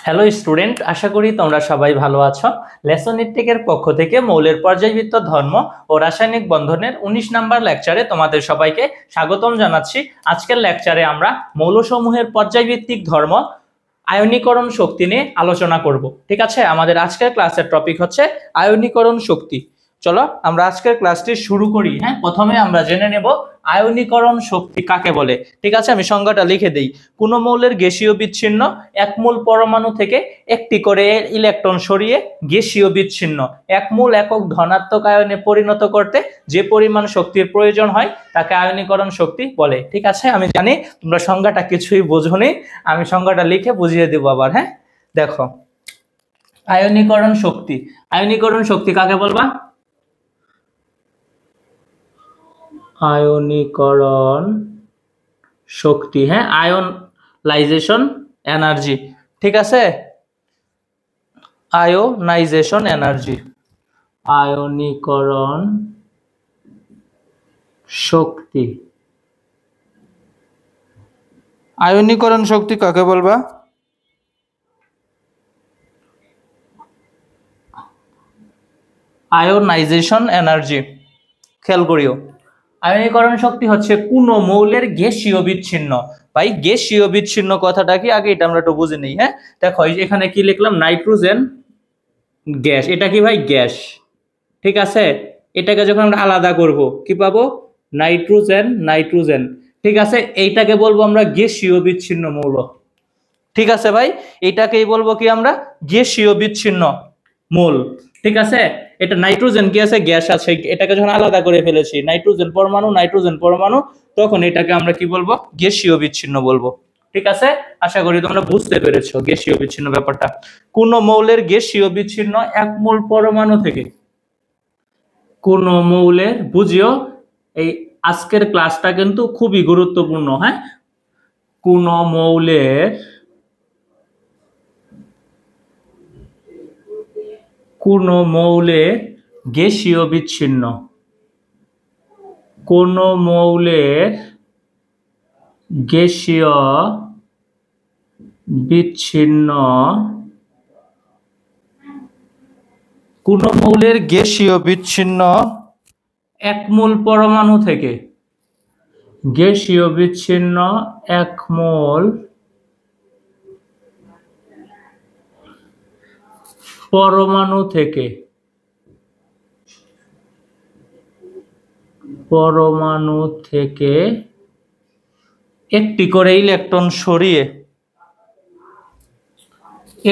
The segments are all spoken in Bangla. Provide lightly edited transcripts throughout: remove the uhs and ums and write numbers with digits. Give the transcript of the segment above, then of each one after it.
হ্যালো স্টুডেন্ট, আশা করি তোমরা সবাই ভালো আছো। লেসন ইটটেকের পক্ষ থেকে মৌলের পর্যায়বৃত্ত ধর্ম ও রাসায়নিক বন্ধনের 19 নাম্বার লেকচারে তোমাদের সবাইকে স্বাগতম জানাচ্ছি। আজকের লেকচারে আমরা মৌলসমূহের পর্যায়ভিত্তিক ধর্ম, আয়নীকরণ শক্তি নিয়ে আলোচনা করব। ঠিক আছে, আমাদের আজকের ক্লাসের টপিক হচ্ছে আয়নীকরণ শক্তি। চলো আমরা আজকের ক্লাসটি শুরু করি। হ্যাঁ, প্রথমে আমরা জেনে নেব আয়নীকরণ শক্তি কাকে বলে। ঠিক আছে, আমি সংজ্ঞাটা লিখে দেই। কোনো মৌলের গ্যাসীয় বিচ্ছিন্ন এক মূল পরমাণু থেকে একটি করে ইলেকট্রন সরিয়ে গ্যাসীয় বিচ্ছিন্ন এক মূল একক ধনাত্মক আয়নে পরিণত করতে যে পরিমাণ শক্তির প্রয়োজন হয় তাকে আয়নীকরণ শক্তি বলে। ঠিক আছে, আমি জানি তোমরা সংজ্ঞাটা কিছুই বোঝোনি, আমি সংজ্ঞাটা লিখে বুঝিয়ে দেবো আবার। হ্যাঁ, দেখো, আয়নীকরণ শক্তি। আয়নীকরণ শক্তি কাকে বলবা? আয়নীকরণ শক্তি, হ্যাঁ, আয়নাইজেশন এনার্জি। ঠিক আছে, আয়নাইজেশন এনার্জি, আয়নীকরণ শক্তি। আয়নীকরণ শক্তি কাকে বলবা? Ionisation energy. খেয়াল করিও, আয়নীকরণ শক্তি হচ্ছে কোনো মৌলের গ্যাসীয় বিচ্ছিন্ন। ভাই, গ্যাসীয় বিচ্ছিন্ন কথাটা কি আগে এটা আমরা একটু বুঝে নিই। হ্যাঁ, দেখো এখানে কি লিখলাম, নাইট্রোজেন গ্যাস। এটা কি ভাই? গ্যাস। ঠিক আছে, এটাকে যখন আমরা আলাদা করব কি পাবো? নাইট্রোজেন। নাইট্রোজেন, ঠিক আছে, এইটাকে বলবো আমরা গ্যাসীয় বিচ্ছিন্ন মৌল। ঠিক আছে ভাই, এটাকেই বলবো কি আমরা? গ্যাসীয় বিচ্ছিন্ন মৌল। ঠিক আছে, এটা নাইট্রোজেন কি আছে? গ্যাস আছে। এটাকে যখন আলাদা করে ফেলেছি, নাইট্রোজেন পরমাণু, নাইট্রোজেন পরমাণু, তখন এটাকে আমরা কি বলবো? গ্যাসীয় বিচ্ছিন্ন বলবো। ঠিক আছে, আশা করি তোমরা বুঝতে পেরেছো গ্যাসীয় বিচ্ছিন্ন ব্যাপারটা। কোন মৌলের গ্যাসীয় বিচ্ছিন্ন এক মোল পরমাণু থেকে, কোন মৌলের, বুঝিও এই আজকের ক্লাসটা কিন্তু খুবই গুরুত্বপূর্ণ। হ্যাঁ, কোন মৌলের, কোন মৌলের গ্যাসীয় বিচ্ছিন্ন, কোন মৌলের গ্যাসীয় বিচ্ছিন্ন, কোন মৌলের গ্যাসীয় বিচ্ছিন্ন এক মোল পরমাণু থেকে, গ্যাসীয় বিচ্ছিন্ন এক মোল পরমাণু থেকে, পরমাণু থেকে একটি করে ইলেকট্রন সরিয়ে,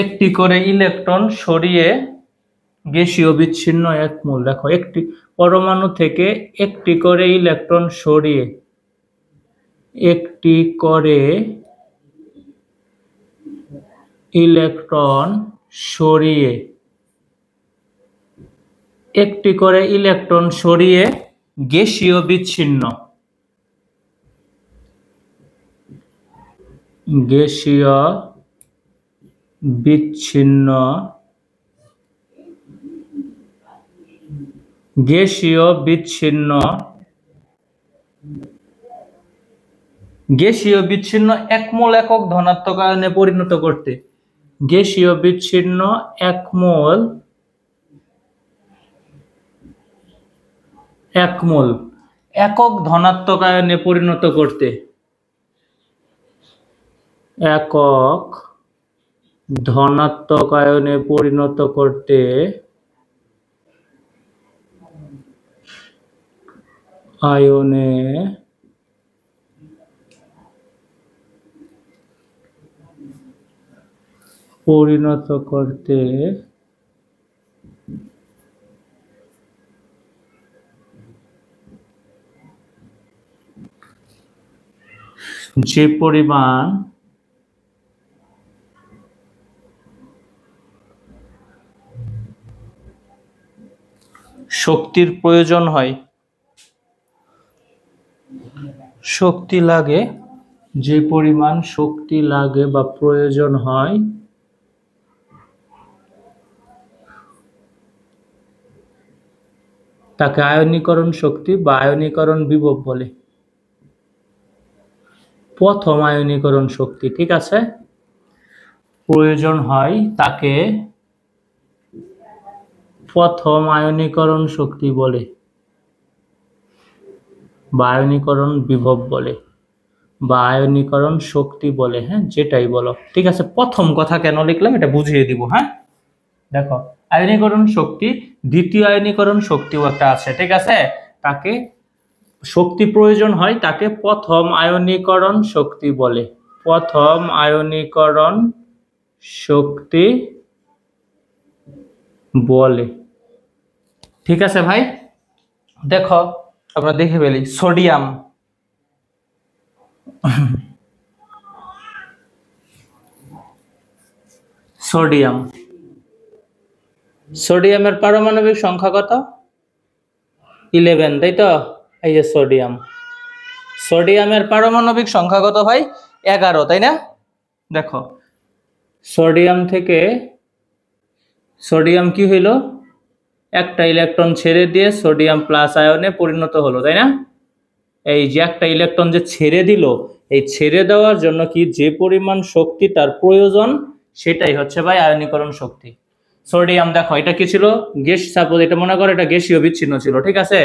একটি করে ইলেকট্রন সরিয়ে গ্যাসীয় বিচ্ছিন্ন এক মোল। দেখো, একটি পরমাণু থেকে একটি করে ইলেকট্রন সরিয়ে, একটি করে ইলেকট্রন সরিয়ে, একটি করে ইলেকট্রন সরিয়ে গ্যাসীয় বিচ্ছিন্ন, গ্যাসীয় বিচ্ছিন্ন, গ্যাসীয় বিচ্ছিন্ন, গ্যাসীয় বিচ্ছিন্ন এক মোল একক ধনাত্মক আয়নে পরিণত করতে, গ্যাসীয় বিচ্ছিন্ন এক মোল, এক মোল একক ধনাত্মক আয়নে পরিণত করতে, একক ধনাত্মক আয়নে পরিণত করতে আয়নে পরিণত করতে যে পরিমাণ শক্তির প্রয়োজন হয়, শক্তি লাগে, যে পরিমাণ শক্তি লাগে বা প্রয়োজন হয় তাকে আয়নীকরণ শক্তি বা আয়নীকরণ বিভব বলে। প্রথম আয়নীকরণ শক্তি। ঠিক আছে, প্রয়োজন হয় তাকে প্রথম আয়নীকরণ শক্তি বলে বা আয়নীকরণ বিভব বলে বা আয়নীকরণ শক্তি বলে। হ্যাঁ, যেটাই বলো, ঠিক আছে। প্রথম কথা কেন লিখলাম এটা বুঝিয়ে দিব। হ্যাঁ, দেখো আয়নীকরণ শক্তি, দ্বিতীয় আয়নীকরণ শক্তিও একটা আছে, ঠিক আছে। তাকে শক্তি প্রয়োজন হয় তাকে প্রথম আয়নীকরণ শক্তি বলে, প্রথম আয়নীকরণ শক্তি বলে, ঠিক আছে ভাই। দেখো আমরা দেখে ফেলি সোডিয়াম, সোডিয়াম, সোডিয়ামের পারমাণবিক সংখ্যা কত? 11, তাই তো? এই যে সোডিয়াম, সোডিয়ামের পারমাণবিক সংখ্যা কত ভাই? 11, তাই না? দেখো সোডিয়াম থেকে সোডিয়াম কি হইল? একটা ইলেকট্রন ছেড়ে দিয়ে সোডিয়াম প্লাস আয়নে পরিণত হলো, তাই না? এই যে একটা ইলেকট্রন যে ছেড়ে দিল, এই ছেড়ে দেওয়ার জন্য কি যে পরিমাণ শক্তি তার প্রয়োজন, সেটাই হচ্ছে ভাই আয়নীকরণ শক্তি। সোডিয়াম দেখো এটা কি ছিল? গ্যাস। সাপোজ এটা মনে করো এটা গ্যাসীয় বিচ্ছিন্ন ছিল, ঠিক আছে।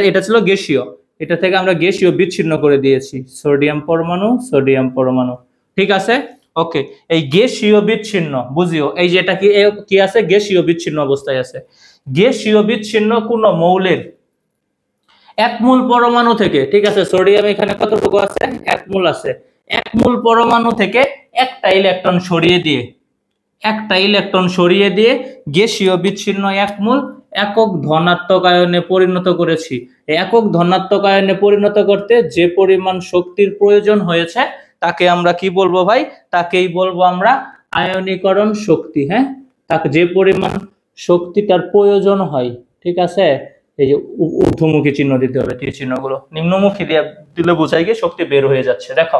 এটা ছিল গ্যাসীয়, এটা থেকে আমরা গ্যাসীয় বিচ্ছিন্ন করে দিয়েছি, সোডিয়াম পরমাণু, সোডিয়াম পরমাণু, ঠিক আছে। ওকে, এই গ্যাসীয় বিচ্ছিন্ন বুঝিও, এই যে এটা কি আছে? গ্যাসীয় বিচ্ছিন্ন অবস্থায় আছে। গ্যাসীয় বিচ্ছিন্ন কোন মৌলের এক মূল পরমাণু থেকে, ঠিক আছে, সোডিয়াম এখানে কতটুকু আছে? 1 মূল আছে। 1 মূল পরমাণু থেকে একটা ইলেকট্রন সরিয়ে দিয়ে, একটা ইলেকট্রন সরিয়ে দিয়ে গ্যাসীয় বিচ্ছিন্ন 1 মূল একক ধনাত্মক আয়নে পরিণত করেছি। একক ধনাত্মক আয়নে পরিণত করতে যে পরিমাণ শক্তির প্রয়োজন হয়েছে তাকে আমরা কি বলবো ভাই? তাকেই বলবো আমরা আয়নীকরণ শক্তি। হ্যাঁ, তাকে যে পরিমাণ শক্তিটার প্রয়োজন হয়, ঠিক আছে। এই যে ঊর্ধ্বমুখী চিহ্ন দিতে হবে, তীর চিহ্নগুলো নিম্নমুখী দিয়ে দিলে বোঝায় গিয়ে শক্তি বের হয়ে যাচ্ছে। দেখো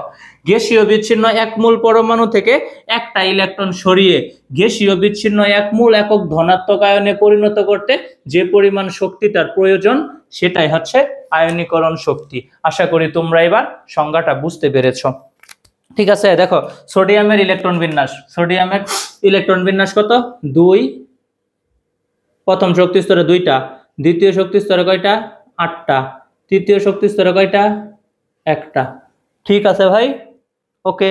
গ্যাসীয় বিচ্ছিন্ন 1 মূল পরমাণু থেকে একটা ইলেকট্রন সরিয়ে গ্যাসীয় বিচ্ছিন্ন 1 মূল একক ধনাত্মক আয়নে পরিণত করতে যে পরিমাণ শক্তি তার প্রয়োজন, সেটাই হচ্ছে আয়নীকরণ শক্তি। আশা করি তোমরা এবার সংজ্ঞাটা বুঝতে পেরেছ, ঠিক আছে। দেখো সোডিয়ামের ইলেকট্রন বিন্যাস, সোডিয়ামের ইলেকট্রন বিন্যাস কত? 2। প্রথম শক্তি স্তরে 2টা, দ্বিতীয় শক্তি স্তরে কয়টা? 8টা, তৃতীয় শক্তি স্তরে কয়টা? 1টা, ঠিক আছে ভাই। ওকে,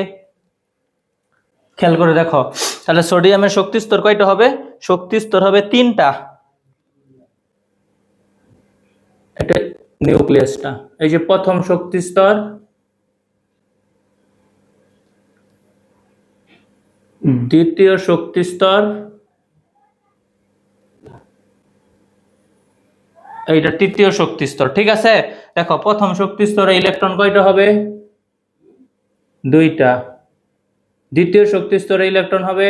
খেয়াল করে দেখো তাহলে সোডিয়ামের শক্তি স্তর কয়টা হবে? শক্তি স্তর হবে 3টা। এটা নিউক্লিয়াসটা, এই যে প্রথম শক্তি স্তর, দ্বিতীয় শক্তি স্তর, এইটা তৃতীয় শক্তি স্তর, ঠিক আছে। দেখো প্রথম শক্তি স্তরে ইলেকট্রন কয়টা হবে? 2টা। দ্বিতীয় শক্তি স্তরে ইলেকট্রন হবে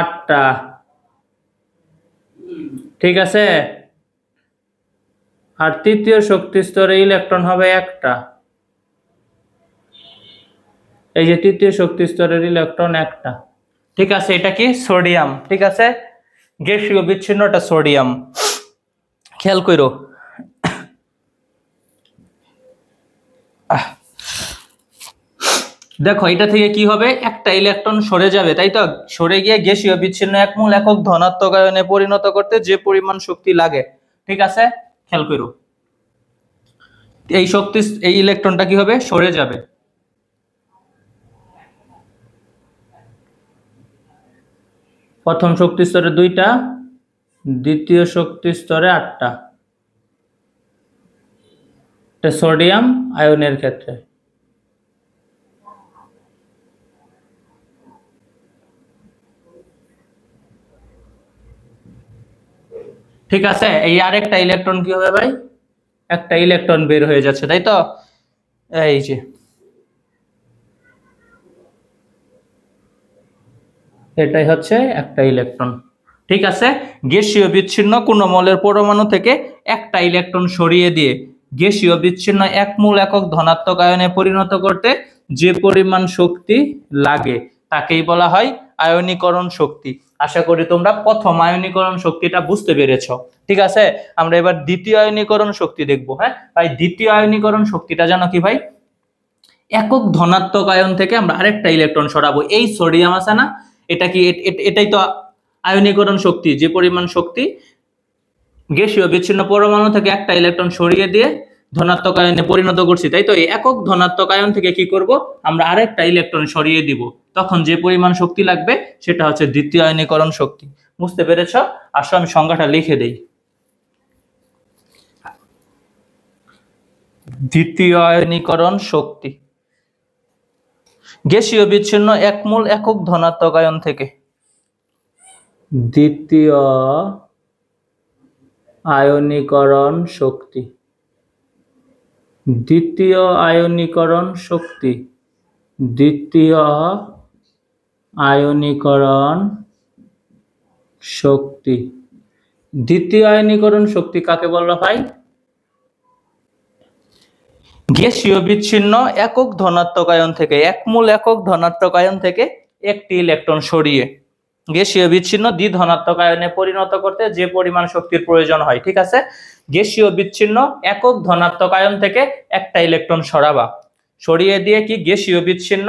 8টা, ঠিক আছে। আর তৃতীয় শক্তি স্তরে ইলেকট্রন হবে 1টা, এই যে তৃতীয় শক্তি স্তরের ইলেকট্রন 1টা, ঠিক আছে। এটা কি? সোডিয়াম, ঠিক আছে। গ্যাসীয় বিচ্ছিন্নটা সোডিয়াম, খেয়াল করো। দেখো এটা থেকে কি হবে? একটা ইলেকট্রন সরে যাবে, তাই তো? সরে গিয়ে গ্যাসীয় বিচ্ছিন্ন 1 মূল একক ধনাত্মক আয়নে পরিণত করতে যে পরিমাণ শক্তি লাগে, ঠিক আছে। খেয়াল করো এই শক্তি, এই ইলেকট্রনটা কি হবে? সরে যাবে। প্রথম শক্তি স্তরে 2টা, দ্বিতীয় শক্তি স্তরে 8টা, এটা সোডিয়াম আয়নের ক্ষেত্রে, ঠিক আছে। এই আরেকটা ইলেকট্রন কি হবে ভাই? একটা ইলেকট্রন বের হয়ে যাচ্ছে, তাই তো? এই যে এটাই হচ্ছে একটা ইলেকট্রন, ঠিক আছে। গ্যাসীয় বিচ্ছিন্ন কোন মৌলের পরমাণু থেকে একটা ইলেকট্রন সরিয়ে দিয়ে গ্যাসীয় বিচ্ছিন্ন 1 মূল একক ধনাত্মক আয়নে পরিণত করতে যে পরিমাণ শক্তি লাগে তাকেই বলা হয় আয়নীকরণ শক্তি। আশা করি তোমরা প্রথম আয়নীকরণ শক্তিটা বুঝতে পেরেছ, ঠিক আছে। আমরা এবার দ্বিতীয় আয়নীকরণ শক্তি দেখবো। হ্যাঁ ভাই, দ্বিতীয় আয়নীকরণ শক্তিটা জানো কি ভাই? একক ধনাত্মক আয়ন থেকে আমরা আরেকটা ইলেকট্রন সরাবো। এই সোডিয়াম আছে না, এটা কি এটাই তো আয়নীকরণ শক্তি, যে পরিমাণ শক্তি গ্যাসীয় বিচ্ছিন্ন পরমাণু থেকে একটা ইলেকট্রন সরিয়ে দিয়ে ধনাত্মক আয়নে পরিণত করছি, তাই তো? এই একক ধনাত্মক আয়ন থেকে কি করব, আমরা আরেকটা ইলেকট্রন সরিয়ে দিব, তখন যে পরিমাণ শক্তি লাগবে সেটা হচ্ছে দ্বিতীয় আয়নীকরণ শক্তি। বুঝতে পেরেছ? আসো আমি সংজ্ঞাটা লিখে দেই। দ্বিতীয় আয়নীকরণ শক্তি গ্যাসীয় বিচ্ছিন্ন এক মোল একক ধনাত্মক আয়ন থেকে। দ্বিতীয় আয়নীকরণ শক্তি, দ্বিতীয় আয়নীকরণ শক্তি, দ্বিতীয় আয়নীকরণ শক্তি। দ্বিতীয় আয়নীকরণ শক্তি কাকে বলা হয়? গ্যাসীয় বিচ্ছিন্ন একক ধনাত্মক আয়ন থেকে, এক মোল একক ধনাত্মক আয়ন থেকে একটি ইলেকট্রন সরিয়ে গ্যাসীয় বিচ্ছিন্ন দ্বিধনাত্মক আয়নে পরিণত করতে যে পরিমাণ শক্তির প্রয়োজন হয়। ঠিক আছে, গ্যাসীয় বিচ্ছিন্ন একক ধনাত্মক আয়ন থেকে একটা ইলেকট্রন সরাবা, সরিয়ে দিয়ে কি গ্যাসীয় বিচ্ছিন্ন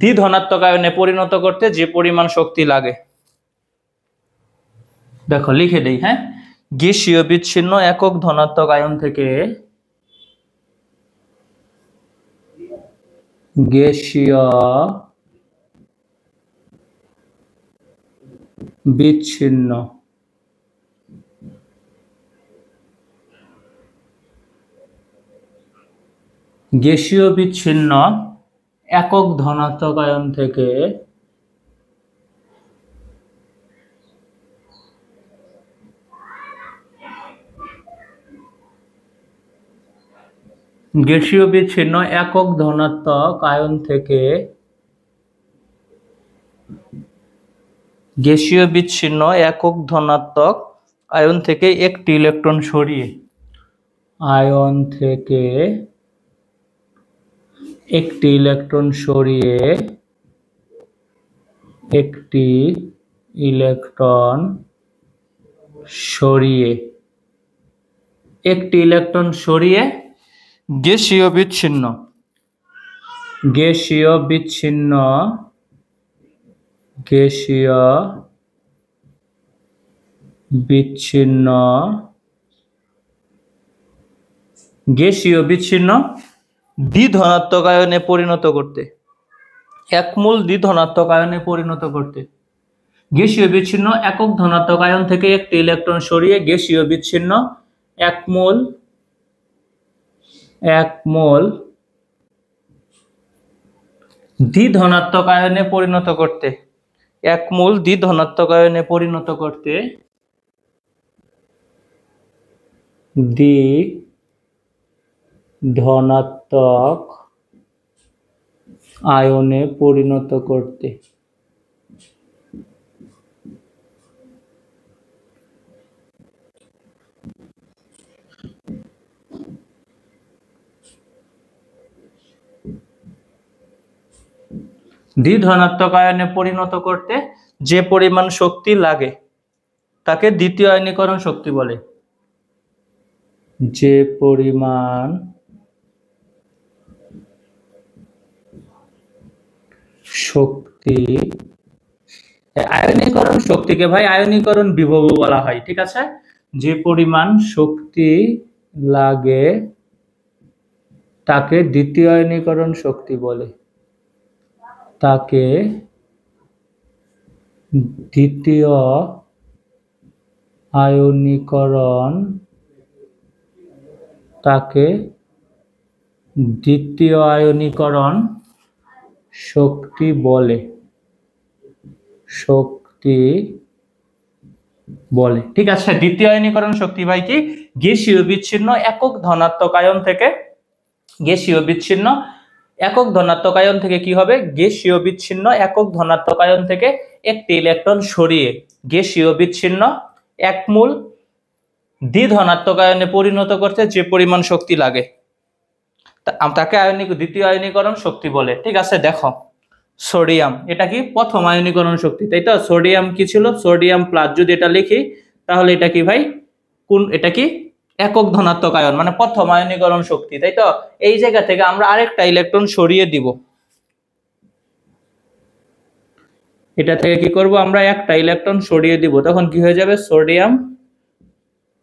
দ্বিধনাত্মক আয়নে পরিণত করতে যে পরিমাণ শক্তি লাগে। দেখো লিখে দেই, হ্যাঁ, গ্যাসীয় বিচ্ছিন্ন একক ধনাত্মক আয়ন থেকে গ্যাসীয় বিচ্ছিন্ন গ্যাসীয় বিচ্ছিন্ন একক ধনাত্মক আয়ন থেকে গ্যাসীয় বিচ্ছিন্ন একক ধনাত্মক আয়ন থেকে গ্যাসীয় বিচ্ছিন্ন একক ধনাত্মক আয়ন থেকে একটি ইলেকট্রন সরিয়ে আয়ন থেকে একটি ইলেকট্রন সরিয়ে একটি ইলেকট্রন সরিয়ে একটি ইলেকট্রন সরিয়ে গ্যাসীয় বিচ্ছিন্ন গ্যাসীয় বিচ্ছিন্ন গ্যাসীয় বিচ্ছিন্ন গ্যাসীয় বিচ্ছিন্ন দ্বিধনাত্মক আয়নে পরিণত করতে, এক মোল দ্বিধনাত্মক আয়নে পরিণত করতে গ্যাসীয় বিচ্ছিন্ন একক ধনাত্মক আয়ন থেকে একটি ইলেকট্রন সরিয়ে গ্যাসীয় বিচ্ছিন্ন এক মোল দ্বিধনাত্মক আয়নে পরিণত করতে, এক মোল দ্বিধনাত্মক আয়নে পরিণত করতে দ্বিধনাত্মক আয়নে পরিণত করতে দ্বিধনাত্মক আয়নে পরিণত করতে যে পরিমাণ শক্তি লাগে তাকে দ্বিতীয় আয়নীকরণ শক্তি বলে। যে পরিমাণ শক্তি, আয়নীকরণ শক্তিকে ভাই আয়নীকরণ বিভব বলা হয়। ঠিক আছে, যে পরিমাণ শক্তি লাগে তাকে দ্বিতীয় আয়নীকরণ শক্তি বলে, তাকে দ্বিতীয় আয়নীকরণ শক্তি বলে, ঠিক আছে। দ্বিতীয় আয়নীকরণ শক্তি ভাই কি, গ্যাসীয় বিচ্ছিন্ন একক ধনাত্মক আয়ন থেকে গ্যাসীয় বিচ্ছিন্ন একক ধনাত্মক আয়ন থেকে কি হবে, গ্যাসীয় বিচ্ছিন্ন একক ধনাত্মক আয়ন থেকে একটি ইলেকট্রন সরিয়ে গ্যাসীয় বিচ্ছিন্ন এক মোল দ্বিধনাত্মক আয়নে পরিণত করতে যে পরিমাণ শক্তি লাগে তাকে দ্বিতীয় আয়নীকরণ শক্তি বলে। ঠিক আছে, দেখো সোডিয়াম, এটা কি প্রথম আয়নীকরণ শক্তি, তাই তো? সোডিয়াম কি ছিল, সোডিয়াম প্লাস, যদি এটা লিখি তাহলে এটা কি ভাই, এটা কি একক ধনাত্মক আয়ন মানে প্রথম আয়নীকরণ শক্তি, তাই তো? এই জায়গা থেকে আমরা আরেকটা ইলেকট্রন সরিয়ে দিব, এটা থেকে কি করব, আমরা একটা ইলেকট্রন সরিয়ে দিব, তখন কি হয়ে যাবে, সোডিয়াম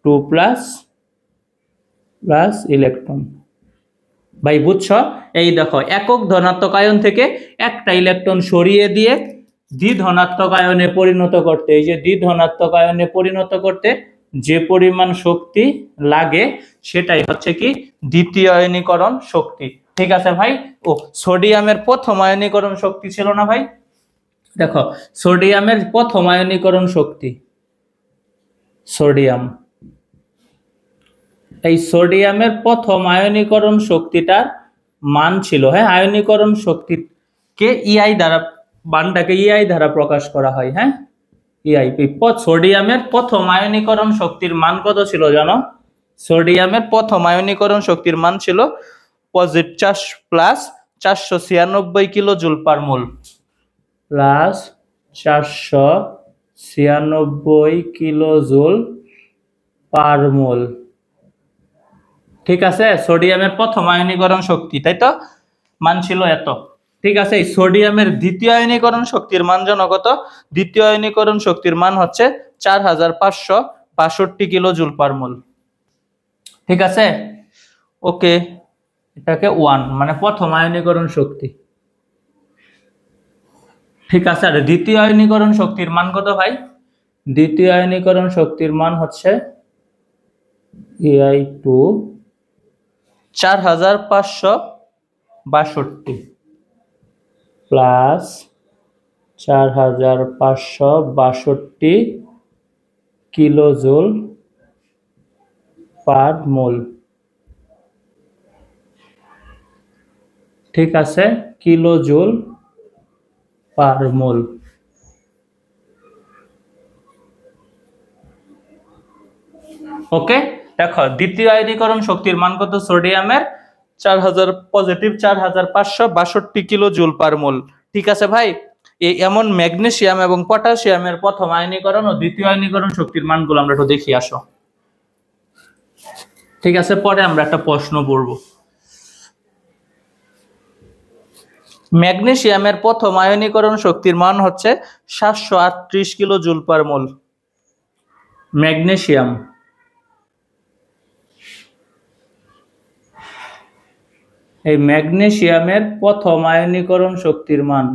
2+ প্লাস ইলেকট্রন। ভাই বুঝছো? এই দেখো, একক ধনাত্মক আয়ন থেকে একটা ইলেকট্রন সরিয়ে দিয়ে দ্বিধনাত্মক আয়নে পরিণত করতে, এই যে দ্বিধনাত্মক আয়নে পরিণত করতে যে পরিমাণ শক্তি লাগে সেটাই হচ্ছে কি দ্বিতীয় আয়নীকরণ শক্তি। ঠিক আছে ভাই? ও সোডিয়ামের প্রথম আয়নীকরণ শক্তি ছিল না ভাই? দেখো, সোডিয়ামের প্রথম আয়নীকরণ শক্তি, সোডিয়াম, এই সোডিয়ামের প্রথম আয়নীকরণ শক্তিটার মান ছিল, হ্যাঁ, আয়নীকরণ শক্তিকে ইআই দ্বারা, মানটাকে ইআই দ্বারা প্রকাশ করা হয়, হ্যাঁ, ইআই। সোডিয়ামের প্রথম আয়নীকরণ শক্তির মান কত ছিল জানো? সোডিয়ামের প্রথম আয়নীকরণ শক্তির মান ছিল প্লাস 496 কিলো জুল পার মোল, plus 496 kilo joule per mole. ঠিক আছে, সোডিয়ামের প্রথম আয়নীকরণ শক্তি, তাই তো, মান ছিল এত। ঠিক আছে, এই সোডিয়ামের দ্বিতীয় আয়নীকরণ শক্তির মান জানো কত? দ্বিতীয় আয়নীকরণ শক্তির মান হচ্ছে 4562 কিলো জুল পার মোল। ঠিক আছে, ওকে, এটাকে 1 মানে প্রথম আয়নীকরণ শক্তি। ঠিক আছে, আর দ্বিতীয় আয়নীকরণ শক্তির মান কত ভাই? দ্বিতীয় আয়নীকরণ শক্তির মান হচ্ছে AI2 4562 plus 4562 kilo joule per mole. ঠিক আছে, কিলো জুল পার মোল। ওকে, দেখো দ্বিতীয় আয়নীকরণ শক্তির মান কত সোডিয়ামের? 4562 কিলো জুল পার মোল। ঠিক আছে ভাই, এমন ম্যাগনেসিয়াম এবং পটাশিয়ামের প্রথম আয়নীকরণ ও দ্বিতীয় আয়নীকরণ শক্তির মানগুলো আমরা একটু দেখি আসো। ঠিক আছে, পরে আমরা একটা প্রশ্ন পড়ব। ম্যাগনেসিয়ামের প্রথম আয়নীকরণ শক্তির মান হচ্ছে 738 কিলো জুল পার মোল। ম্যাগনেসিয়াম, এই ম্যাগনেসিয়ামের প্রথম আয়নীকরণ শক্তির মান,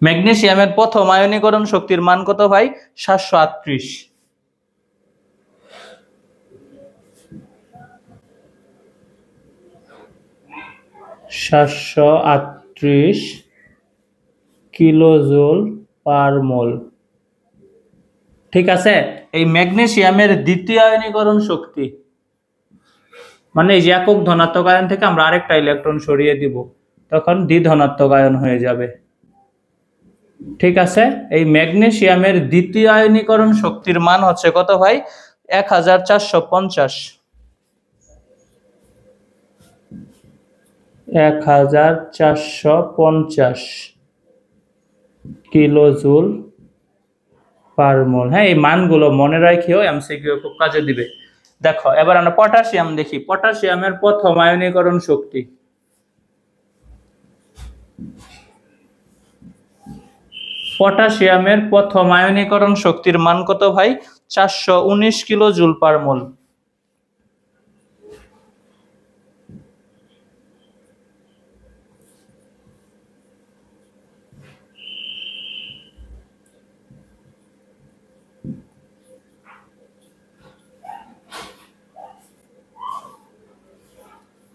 ম্যাগনেসিয়ামের প্রথম আয়নীকরণ শক্তির মান কত ভাই? 738। 738 কিলো জুল পার মোল। ঠিক আছে, এই ম্যাগনেসিয়ামের দ্বিতীয় আয়নীকরণ শক্তি মানে এই যে একক ধনাত্মক আয়ন থেকে আমরা আরেকটা ইলেকট্রন সরিয়ে দিব, তখন দ্বিধনাত্মক আয়ন হয়ে যাবে। ঠিক আছে, এই ম্যাগনেসিয়ামের দ্বিতীয় আয়নীকরণ শক্তির মান হচ্ছে কত ভাই? 1450। 1450 কিলো জুল পার মোল। হ্যাঁ, এই মানগুলো মনে রাখিও, এমসিকিউ খুব কাজে দিবে। দেখো, এবার আমরা পটাশিয়াম দেখি। পটাশিয়ামের প্রথম আয়নীকরণ শক্তি, পটাশিয়ামের প্রথম আয়নীকরণ শক্তির মান কত ভাই? 419 কিলো জুল পার মোল।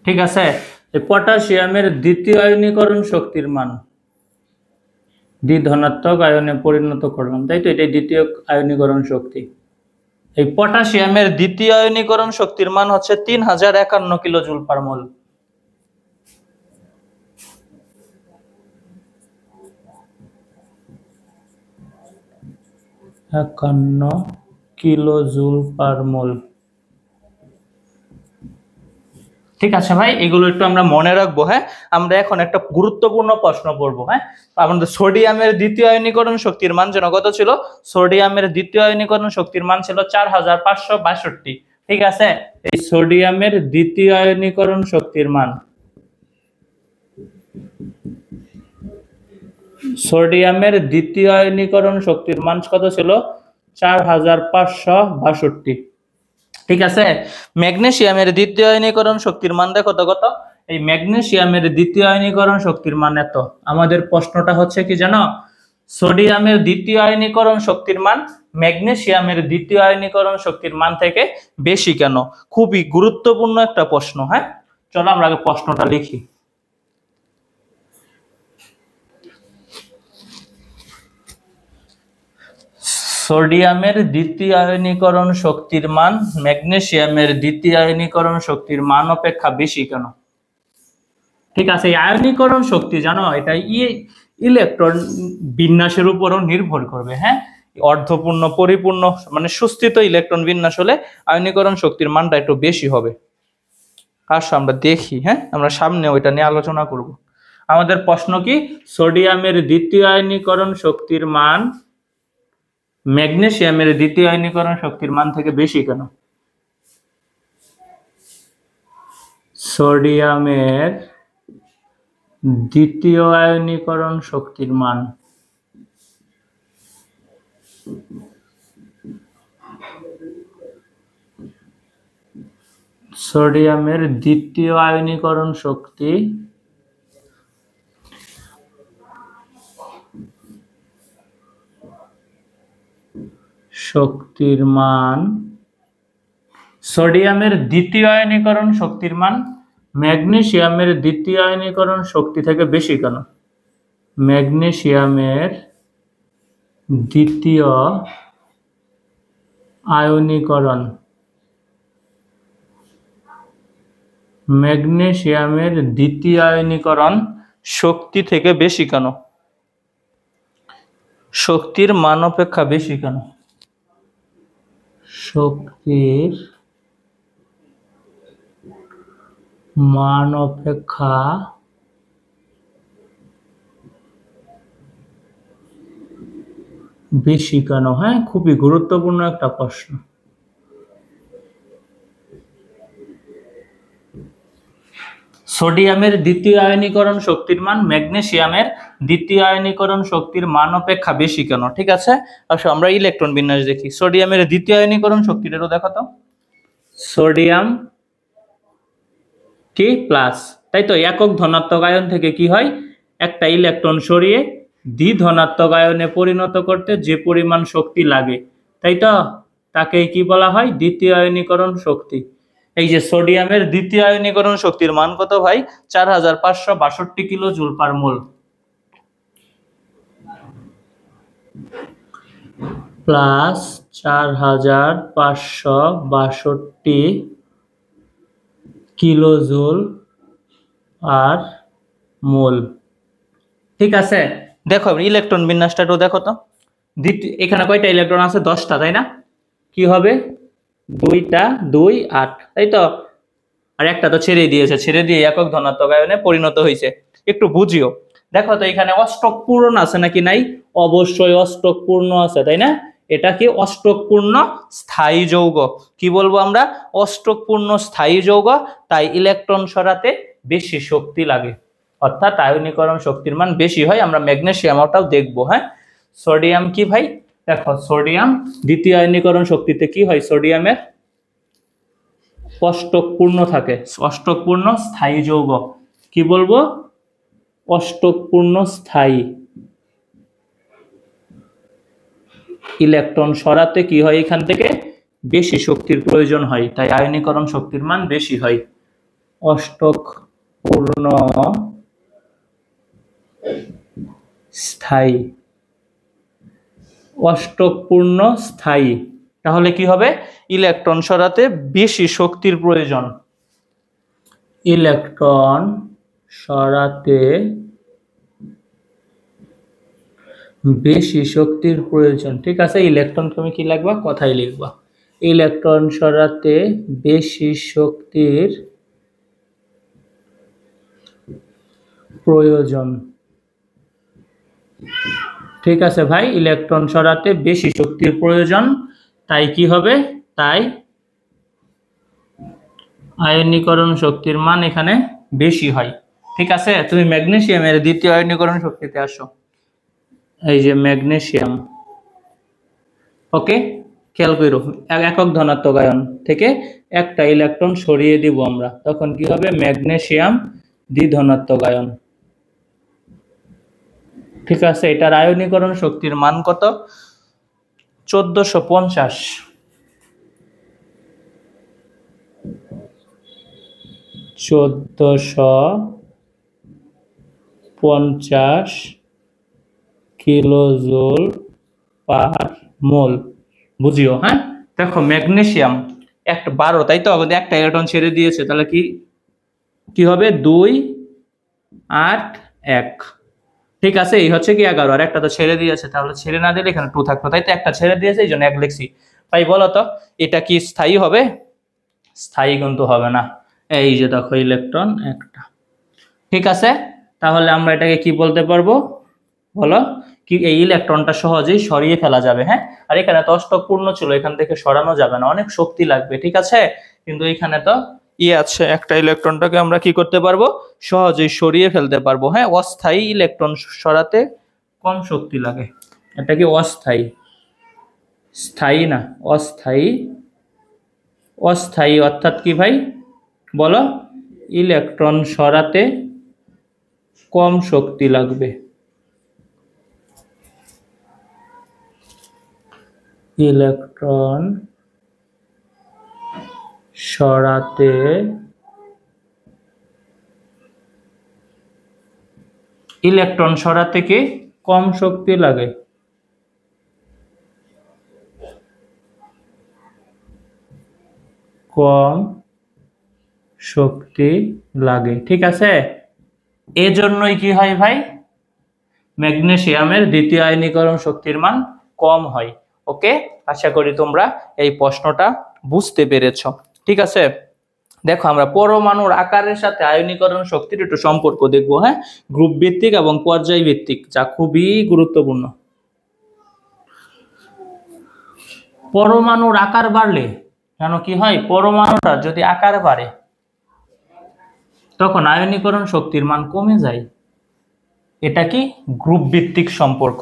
ঠিক আছে, এই পটাশিয়ামের দ্বিতীয় আয়নীকরণ শক্তির মান, দ্বিধনাত্মক আয়নে পরিণত করলাম, তাই তো, এটাই দ্বিতীয় আয়নীকরণ শক্তি। এই পটাশিয়ামের দ্বিতীয় আয়নীকরণ শক্তির মান হচ্ছে 3051 কিলো জুল পার মোল। 51 কিলো জুল পার মোল। ঠিক আছে ভাই, এগুলো একটু আমরা মনে রাখবো। হ্যাঁ, আমরা এখন একটা গুরুত্বপূর্ণ প্রশ্ন পড়বো। হ্যাঁ, আমাদের সোডিয়ামের দ্বিতীয় আয়নীকরণ শক্তির মান যেন কত ছিল? সোডিয়ামের দ্বিতীয় আয়নীকরণ শক্তির মান ছিল 4562। ঠিক আছে, এই সোডিয়ামের দ্বিতীয় আয়নীকরণ শক্তির মান, সোডিয়ামের দ্বিতীয় আয়নীকরণ শক্তির মান কত ছিল? 4562। ঠিক আছে, ম্যাগনেসিয়ামের দ্বিতীয় আয়নীকরণ শক্তির মান দেখো তো কত? এই ম্যাগনেসিয়ামের দ্বিতীয় আয়নীকরণ শক্তির মান এত। আমাদের প্রশ্নটা হচ্ছে কি জানো? সোডিয়ামের দ্বিতীয় আয়নীকরণ শক্তির মান ম্যাগনেসিয়ামের দ্বিতীয় আয়নীকরণ শক্তির মান থেকে বেশি কেন? খুবই গুরুত্বপূর্ণ একটা প্রশ্ন। হ্যাঁ, চলো আমরা আগে প্রশ্নটা লিখি। সোডিয়ামের দ্বিতীয় আয়নীকরণ শক্তির মান ম্যাগনেসিয়ামের দ্বিতীয় আয়নীকরণ শক্তির মান অপেক্ষা বেশি কেন? ঠিক আছে, আয়নীকরণ শক্তি জানো, এটা ইলেকট্রন বিন্যাসের উপরও নির্ভর করবে। হ্যাঁ, অর্ধপূর্ণ, পরিপূর্ণ মানে সুস্থিত ইলেকট্রন বিন্যাস হলে আয়নীকরণ শক্তির মানটা একটু বেশি হবে। আসো আমরা দেখি। হ্যাঁ, আমরা সামনে ওইটা নিয়ে আলোচনা করব। আমাদের প্রশ্ন কি? সোডিয়ামের দ্বিতীয় আয়নীকরণ শক্তির মান ম্যাগনেসিয়ামের দ্বিতীয় আয়নীকরণ শক্তির মান থেকে বেশি কেন? সোডিয়ামের দ্বিতীয় আয়নীকরণ শক্তির মান সোডিয়ামের দ্বিতীয় আয়নীকরণ শক্তির মান, সোডিয়ামের দ্বিতীয় আয়নীকরণ শক্তির মান ম্যাগনেসিয়ামের দ্বিতীয় আয়নীকরণ শক্তি থেকে বেশি কেন? ম্যাগনেসিয়ামের দ্বিতীয় আয়নীকরণ, ম্যাগনেসিয়ামের দ্বিতীয় আয়নীকরণ শক্তি থেকে বেশি কেন? শক্তির মান অপেক্ষা বেশি কেন? শক্তির মান অপেক্ষা বেশি কেন? হ্যাঁ, খুবই গুরুত্বপূর্ণ একটা প্রশ্ন। সোডিয়ামের দ্বিতীয় আয়নীকরণ শক্তির মান ম্যাগনেসিয়ামের দ্বিতীয় আয়নীকরণ শক্তির মান অপেক্ষা বেশি কেন? ঠিক আছে, আসো আমরা ইলেকট্রন বিন্যাস দেখি। সোডিয়ামের দ্বিতীয় আয়নীকরণ শক্তিটাও দেখো তো। সোডিয়াম কি প্লাস, তাই তো? একক ধনাত্মক আয়ন থেকে কি হয়? একটা ইলেকট্রন সরিয়ে দ্বিধনাত্মক আয়নে পরিণত করতে যে পরিমাণ শক্তি লাগে, তাই তো, তাকে কি বলা হয়? দ্বিতীয় আয়নীকরণ শক্তি। এই যে সোডিয়ামের দ্বিতীয় আয়নীকরণ শক্তির মান কত ভাই? 4562 কিলো জুল পার মোল। প্লাস 4562 কিলো জুল আর মোল। ঠিক আছে, দেখো ইলেকট্রন বিন্যাসটা একটু দেখো তো। এখানে কয়টা ইলেকট্রন আছে? 10টা, তাই না? কি হবে? 2টা 2 8, তাই তো? আর একটা তো ছেড়ে দিয়েছে, ছেড়ে দিয়ে একক ধনাত্মক আয়নে পরিণত হয়েছে। একটু বুঝিও, দেখো তো এখানে অষ্টক পূরণ আছে নাকি নাই? অবশ্যই অষ্টক পূর্ণ আছে, তাই না? এটা কি অষ্টক পূর্ণ স্থায়ী যৌগ। কি বলবো আমরা? অষ্টক পূর্ণ স্থায়ী যৌগ, তাই ইলেকট্রন সরাতে বেশি শক্তি লাগে, অর্থাৎ আয়নীকরণ শক্তির মান বেশি হয়। আমরা ম্যাগনেসিয়ামটাও দেখবো। হ্যাঁ, সোডিয়াম কি ভাই? দেখো সোডিয়াম দ্বিতীয় আয়নীকরণ শক্তিতে কি হয়? সোডিয়ামের অষ্টকপূর্ণ থাকে, অষ্টকপূর্ণ স্থায়ী যৌগ। কি বলবো? অষ্টকপূর্ণ স্থায়ী। ইলেকট্রন সরাতে কি হয়? এখান থেকে বেশি শক্তির প্রয়োজন হয়, তাই আয়নীকরণ শক্তির মান বেশি হয়। অষ্টকপূর্ণ স্থায়ী, অষ্টকপূর্ণ স্থায়ী, তাহলে কি হবে? ইলেকট্রন সরাতে বেশি শক্তির প্রয়োজন। ইলেকট্রন সরাতে বেশি শক্তির প্রয়োজন। ঠিক আছে, ইলেকট্রন তুমি কি লিখবা? কথাই লিখবা। ইলেকট্রন সরাতে বেশি শক্তির প্রয়োজন। ঠিক আছে ভাই, ইলেকট্রন সরাতে বেশি শক্তির প্রয়োজন, তাই কি হবে, তাই আয়নীকরণ শক্তির মান এখানে বেশি হয়। ঠিক আছে, তুমি ম্যাগনেসিয়ামের দ্বিতীয় আয়নীকরণ শক্তিতে আসো। এই যে ম্যাগনেসিয়াম, ওকে, খেয়াল করো, একক ধনাত্মক আয়ন থেকে একটা ইলেকট্রন সরিয়ে দিব আমরা, তখন কি হবে, ম্যাগনেসিয়াম দ্বিধনাত্মক আয়ন। ঠিক আছে, এটার আয়নীকরণ শক্তির মান কত, 1450। 1450 কিলোজুল পার মোল। বুঝিও, হ্যাঁ, দেখো ম্যাগনেসিয়াম একটা 12, তাই তো, একটা ইলেকট্রন ছেড়ে দিয়েছে, তাহলে কি কি হবে, 2 8 1। ঠিক আছে, এই হচ্ছে কি 11, আর একটা তো ছেড়ে দিয়েছে, তাহলে ছেড়ে না দিলে এখানে 2 থাকতো, তাই তো, একটা ছেড়ে দিয়েছে, এই জন্য 1 লিখছি। ভাই বলো তো এটা কি স্থায়ী হবে, স্থায়ী কিন্তু হবে না। এই যে দেখো ইলেকট্রন একটা। ঠিক আছে, তাহলে আমরা এটাকে কি বলতে পারবো, বলো, কি এই ইলেকট্রনটা সহজেই সরিয়ে ফেলা যাবে। হ্যাঁ, আর এখানে তো অষ্টক পূর্ণ ছিল, এখান থেকে সরানো যাবে না, অনেক শক্তি লাগবে। ঠিক আছে, কিন্তু এখানে তো আছে, একটা ইলেকট্রনটাকে আমরা কি করতে পারবো, সহজেই সরিয়ে ফেলতে পারবো। হ্যাঁ, অস্থায়ী ইলেকট্রন সরাতে কম শক্তি লাগে। এটা কি অস্থায়ী, স্থায়ী না, অস্থায়ী। অস্থায়ী অর্থাৎ কি ভাই, বলো, ইলেকট্রন সরাতে কম শক্তি লাগবে। ইলেকট্রন সরাতে কি কম শক্তি লাগে, কম শক্তি লাগে। ঠিক আছে, এজন্যই কি হয় ভাই, ম্যাগনেসিয়ামের দ্বিতীয় আয়নীকরণ শক্তির মান কম হয়। ওকে, আশা করি তোমরা এই প্রশ্নটা বুঝতে পেরেছো। ঠিক আছে, দেখো আমরা পরমাণুর আকারের সাথে আয়নীকরণ শক্তির একটু সম্পর্ক দেখবো। হ্যাঁ, গ্রুপ ভিত্তিক এবং পর্যায় ভিত্তিক, যা খুবই গুরুত্বপূর্ণ। পরমাণুর আকার বাড়লে কেন কি হয়, পরমাণুটা যদি আকার বাড়ে তখন আয়নীকরণ শক্তির মান কমে যায়। এটা কি গ্রুপ ভিত্তিক সম্পর্ক।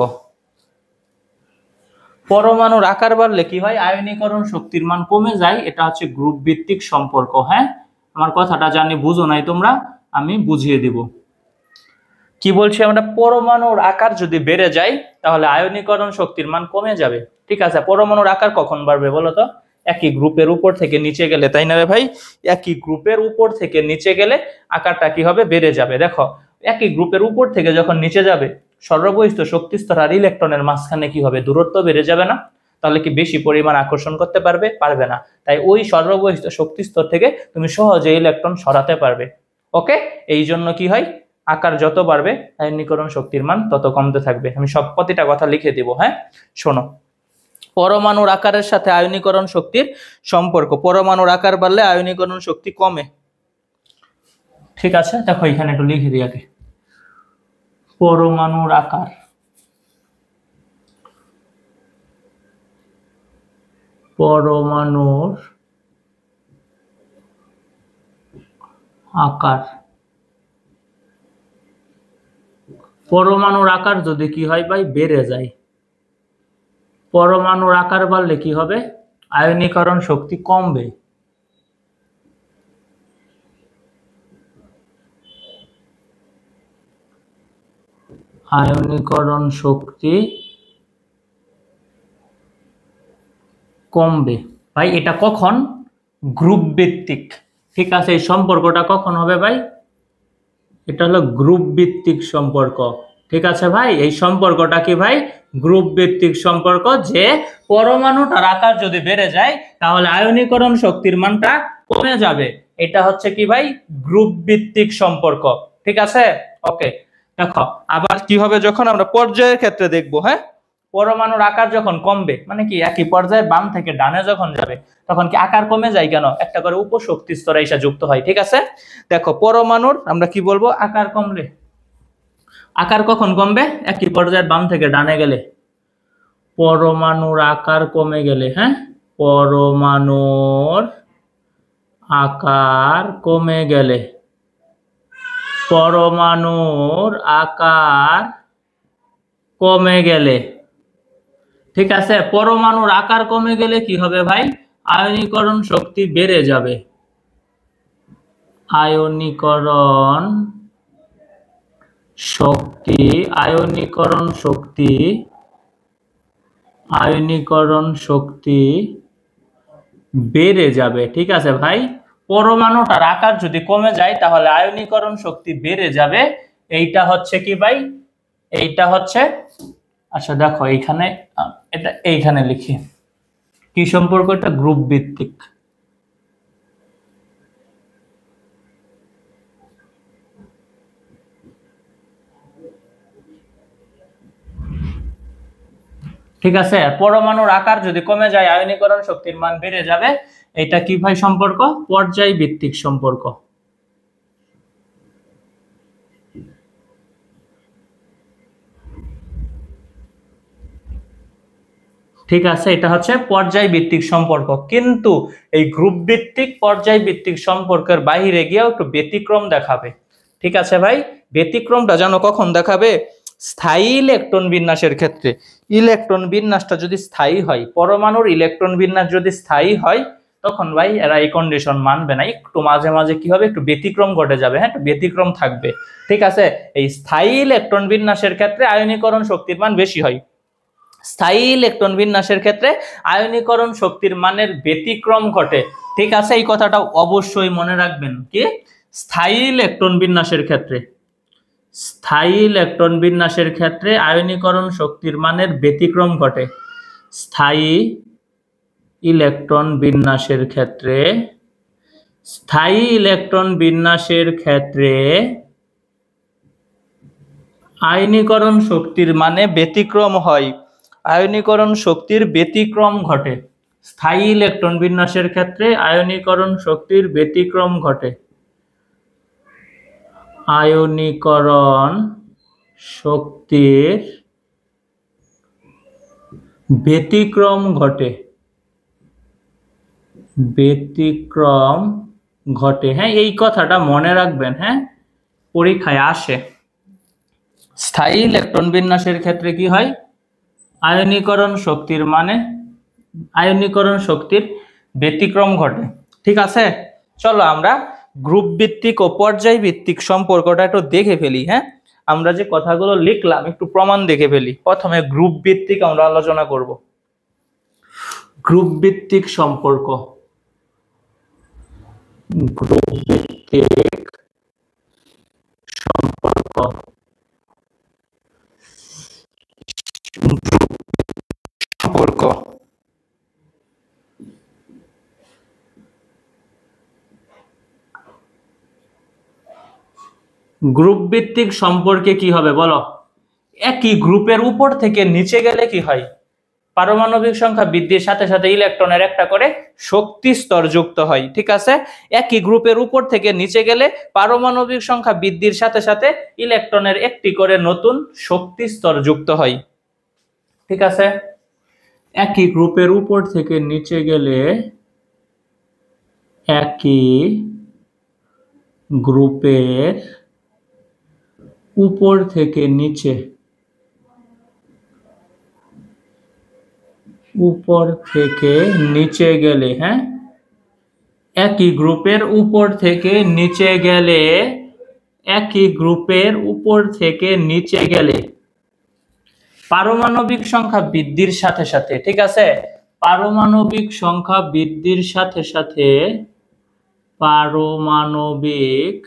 পরমাণুর আকার বাড়লে কি হয়, আয়নীকরণ শক্তির মান কমে যায়, এটা হচ্ছে গ্রুপ ভিত্তিক সম্পর্ক। হ্যাঁ, আমার কথাটা জানি বুঝো নাই তোমরা, আমি বুঝিয়ে দিব। কি বলছি আমরা, পরমাণুর আকার যদি বেড়ে যায় তাহলে আয়নীকরণ শক্তির মান কমে যাবে। ঠিক আছে, পরমাণুর আকার কখন বাড়বে বলো তো, একই গ্রুপের উপর থেকে নিচে গেলে, তাই না রে ভাই, একই গ্রুপের উপর থেকে নিচে গেলে আকারটা কি হবে, বেড়ে যাবে। দেখো একই গ্রুপের উপর থেকে যখন নিচে যাবে, সর্ববহিষ্ঠ শক্তি স্তর আর ইলেকট্রনের মাঝখানে কি হবে, দূরত্ব বেড়ে যাবে না, তাহলে কি বেশি পরিমাণ আকর্ষণ করতে পারবে, পারবে না। তাই ওই সর্ববহিষ্ঠ শক্তি স্তর থেকে তুমি সহজে ইলেকট্রন সরাতে পারবে। ওকে, এই জন্য কি হয়, আকার যত বাড়বে আয়নীকরণ শক্তির মান তত কমতে থাকবে। আমি সব প্রতিটা কথা লিখে দিব। হ্যাঁ, শোনো, পরমাণুর আকারের সাথে আয়নীকরণ শক্তির সম্পর্ক, পরমাণুর আকার বাড়লে আয়নীকরণ শক্তি কমে। ঠিক আছে, দেখো এখানে একটু লিখে দিই আগে, পরমাণুর আকার, পরমাণুর আকার, পরমাণুর আকার যদি কি হয় ভাই, বেড়ে যায়, পরমাণুর আকার বাড়লে কি হবে, আয়নীকরণ শক্তি কমবে। আয়নীকরণ শক্তি কমবে। ভাই এটা কখন, গ্রুপ ভিত্তিক। ঠিক আছে, এই সম্পর্কটা কখন হবে ভাই, এটা হলো গ্রুপ ভিত্তিক সম্পর্ক। ঠিক আছে ভাই, এই সম্পর্কটা কি ভাই, গ্রুপ ভিত্তিক সম্পর্ক, যে পরমাণুটার আকার যদি বেড়ে যায় তাহলে আয়নীকরণ শক্তির মানটা কমে যাবে। এটা হচ্ছে কি ভাই, গ্রুপ ভিত্তিক সম্পর্ক। ঠিক আছে, ওকে। দেখো আবার কি হবে যখন আমরা পর্যায়ের ক্ষেত্রে দেখবো। হ্যাঁ, পরমাণুর আকার যখন কমবে, মানে কি একই পর্যায়ে বাম থেকে ডানে যখন যাবে তখন কি আকার কমে যায় কেন, একটা করে উপশক্তি স্তরে এসে যুক্ত হয়। ঠিক আছে, দেখো পরমাণুর আমরা কি বলবো, আকার কমলে, আকার কখন কমবে? একই পর্যায়ের বাম থেকে ডানে গেলে, পরমাণুর আকার কমে গেলে। হ্যাঁ, পরমাণুর আকার কমে গেলে, পরমাণুর আকার কমে গেলে। ঠিক আছে, পরমাণুর আকার কমে গেলে কি হবে ভাই? আয়নীকরণ শক্তি বেড়ে যাবে। আয়নীকরণ শক্তি, আয়নীকরণ শক্তি, আয়নীকরণ শক্তি বেড়ে যাবে। ঠিক আছে ভাই, পরমাণুটার আকার যদি কমে যায় তাহলে আয়নীকরণ শক্তি বেড়ে যাবে। এইটা হচ্ছে কি ভাই? এইটা হচ্ছে, আচ্ছা দেখো এইখানে, এটা এইখানে লিখি কি সম্পর্ক, এটা গ্রুপ ভিত্তিক। ঠিক আছে, পরমাণুর আকার যদি কমে যায় আয়নীকরণ শক্তির মান বেড়ে যাবে। এটা কি ভাই সম্পর্ক? পর্যায় ভিত্তিক সম্পর্ক। ঠিক আছে, এটা হচ্ছে পর্যায় ভিত্তিক সম্পর্ক। কিন্তু এই গ্রুপ ভিত্তিক পর্যায় ভিত্তিক সম্পর্কের বাইরে গিয়েও একটু ব্যতিক্রম দেখাবে। ঠিক আছে ভাই, ব্যতিক্রমটা জানো কখন দেখাবে? স্থায়ী ইলেকট্রন বিন্যাসের ক্ষেত্রে। ইলেকট্রন বিন্যাসটা যদি স্থায়ী হয়, পরমাণুর ইলেকট্রন বিন্যাস যদি স্থায়ী হয়, তখন ভাই এরা এই কন্ডিশন মানবে না, একটু মাঝে মাঝে কি হবে, একটু ব্যতিক্রম ঘটে যাবে। হ্যাঁ, একটু ব্যতিক্রম থাকবে। ঠিক আছে, এই স্থায়ী ইলেকট্রন বিন্যাসের ক্ষেত্রে আয়নীকরণ শক্তির মান বেশি হয়। স্থায়ী ইলেকট্রন বিন্যাসের ক্ষেত্রে আয়নীকরণ শক্তির মানের ব্যতিক্রম ঘটে। ঠিক আছে, এই কথাটা অবশ্যই মনে রাখবেন। কি? স্থায়ী ইলেকট্রন বিন্যাসের ক্ষেত্রে, স্থায়ী ইলেকট্রন বিন্যাসের ক্ষেত্রে আয়নীকরণ শক্তির মানের ব্যতিক্রম ঘটে। স্থায়ী ইলেকট্রন বিন্যাসের ক্ষেত্রে, স্থায়ী ইলেকট্রন বিন্যাসের ক্ষেত্রে আয়নীকরণ শক্তির মানে ব্যতিক্রম হয়। আয়নীকরণ শক্তির ব্যতিক্রম ঘটে। স্থায়ী ইলেকট্রন বিন্যাসের ক্ষেত্রে আয়নীকরণ শক্তির ব্যতিক্রম ঘটে। আয়নীকরণ শক্তির ব্যতিক্রম ঘটে, ব্যতিক্রম ঘটে। হ্যাঁ, এই কথাটা মনে রাখবেন। হ্যাঁ, পরীক্ষায় আসে। স্থায়ী ইলেকট্রন বিন্যাসের ক্ষেত্রে কি হয়? আয়নীকরণ শক্তির মানে, আয়নীকরণ শক্তির ব্যতিক্রম ঘটে। ঠিক আছে, চলো আমরা গ্রুপ ভিত্তিক ও পর্যায় ভিত্তিক সম্পর্কটা একটু দেখে ফেলি। হ্যাঁ, আমরা যে কথাগুলো লিখলাম একটু প্রমাণ দেখে ফেলি। প্রথমে গ্রুপ ভিত্তিক আমরা আলোচনা করব। গ্রুপ ভিত্তিক সম্পর্ক, গ্রুপ ভিত্তিক সম্পর্ক, সম্পর্ক। গ্রুপ ভিত্তিক সম্পর্কে কি হবে বলো? একই গ্রুপের উপর থেকে নিচে গেলে কি হয়? পারমাণবিক সংখ্যা বৃদ্ধির সাথে সাথে ইলেকট্রনের একটা করে শক্তি স্তর যুক্ত হয়। ঠিক আছে, একই গ্রুপের উপর থেকে নিচে গেলে পারমাণবিক সংখ্যা বৃদ্ধির সাথে সাথে ইলেকট্রনের একটি করে নতুন শক্তি স্তর যুক্ত হয়। ঠিক আছে, একই গ্রুপের উপর থেকে নিচে গেলে, একই গ্রুপের উপর থেকে নিচে, উপর থেকে নিচে গেলে, হ্যাঁ, একই গ্রুপের উপর থেকে নিচে গেলে, একই গ্রুপের উপর থেকে নিচে গেলে পারমাণবিক সংখ্যা বৃদ্ধির সাথে সাথে, ঠিক আছে, পারমাণবিক সংখ্যা বৃদ্ধির সাথে সাথে, পারমাণবিক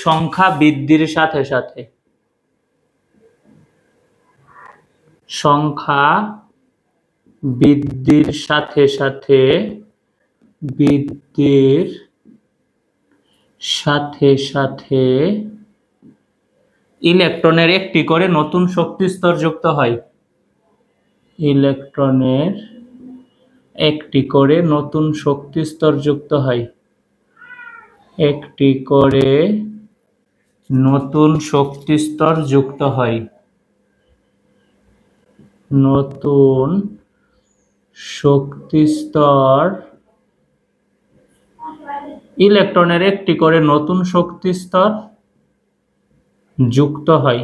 সংখ্যা বৃদ্ধির সাথে সাথে, সংখ্যা বৃদ্ধির সাথে সাথে, বৃদ্ধির সাথে সাথে ইলেকট্রনের একটি করে নতুন শক্তি স্তর যুক্ত হয়। ইলেকট্রনের একটি করে নতুন শক্তি স্তর যুক্ত হয়। একটি করে নতুন শক্তি স্তর যুক্ত হয়। নতুন শক্তি স্তর ইলেকট্রনের একটি করে নতুন শক্তি স্তর যুক্ত হয়।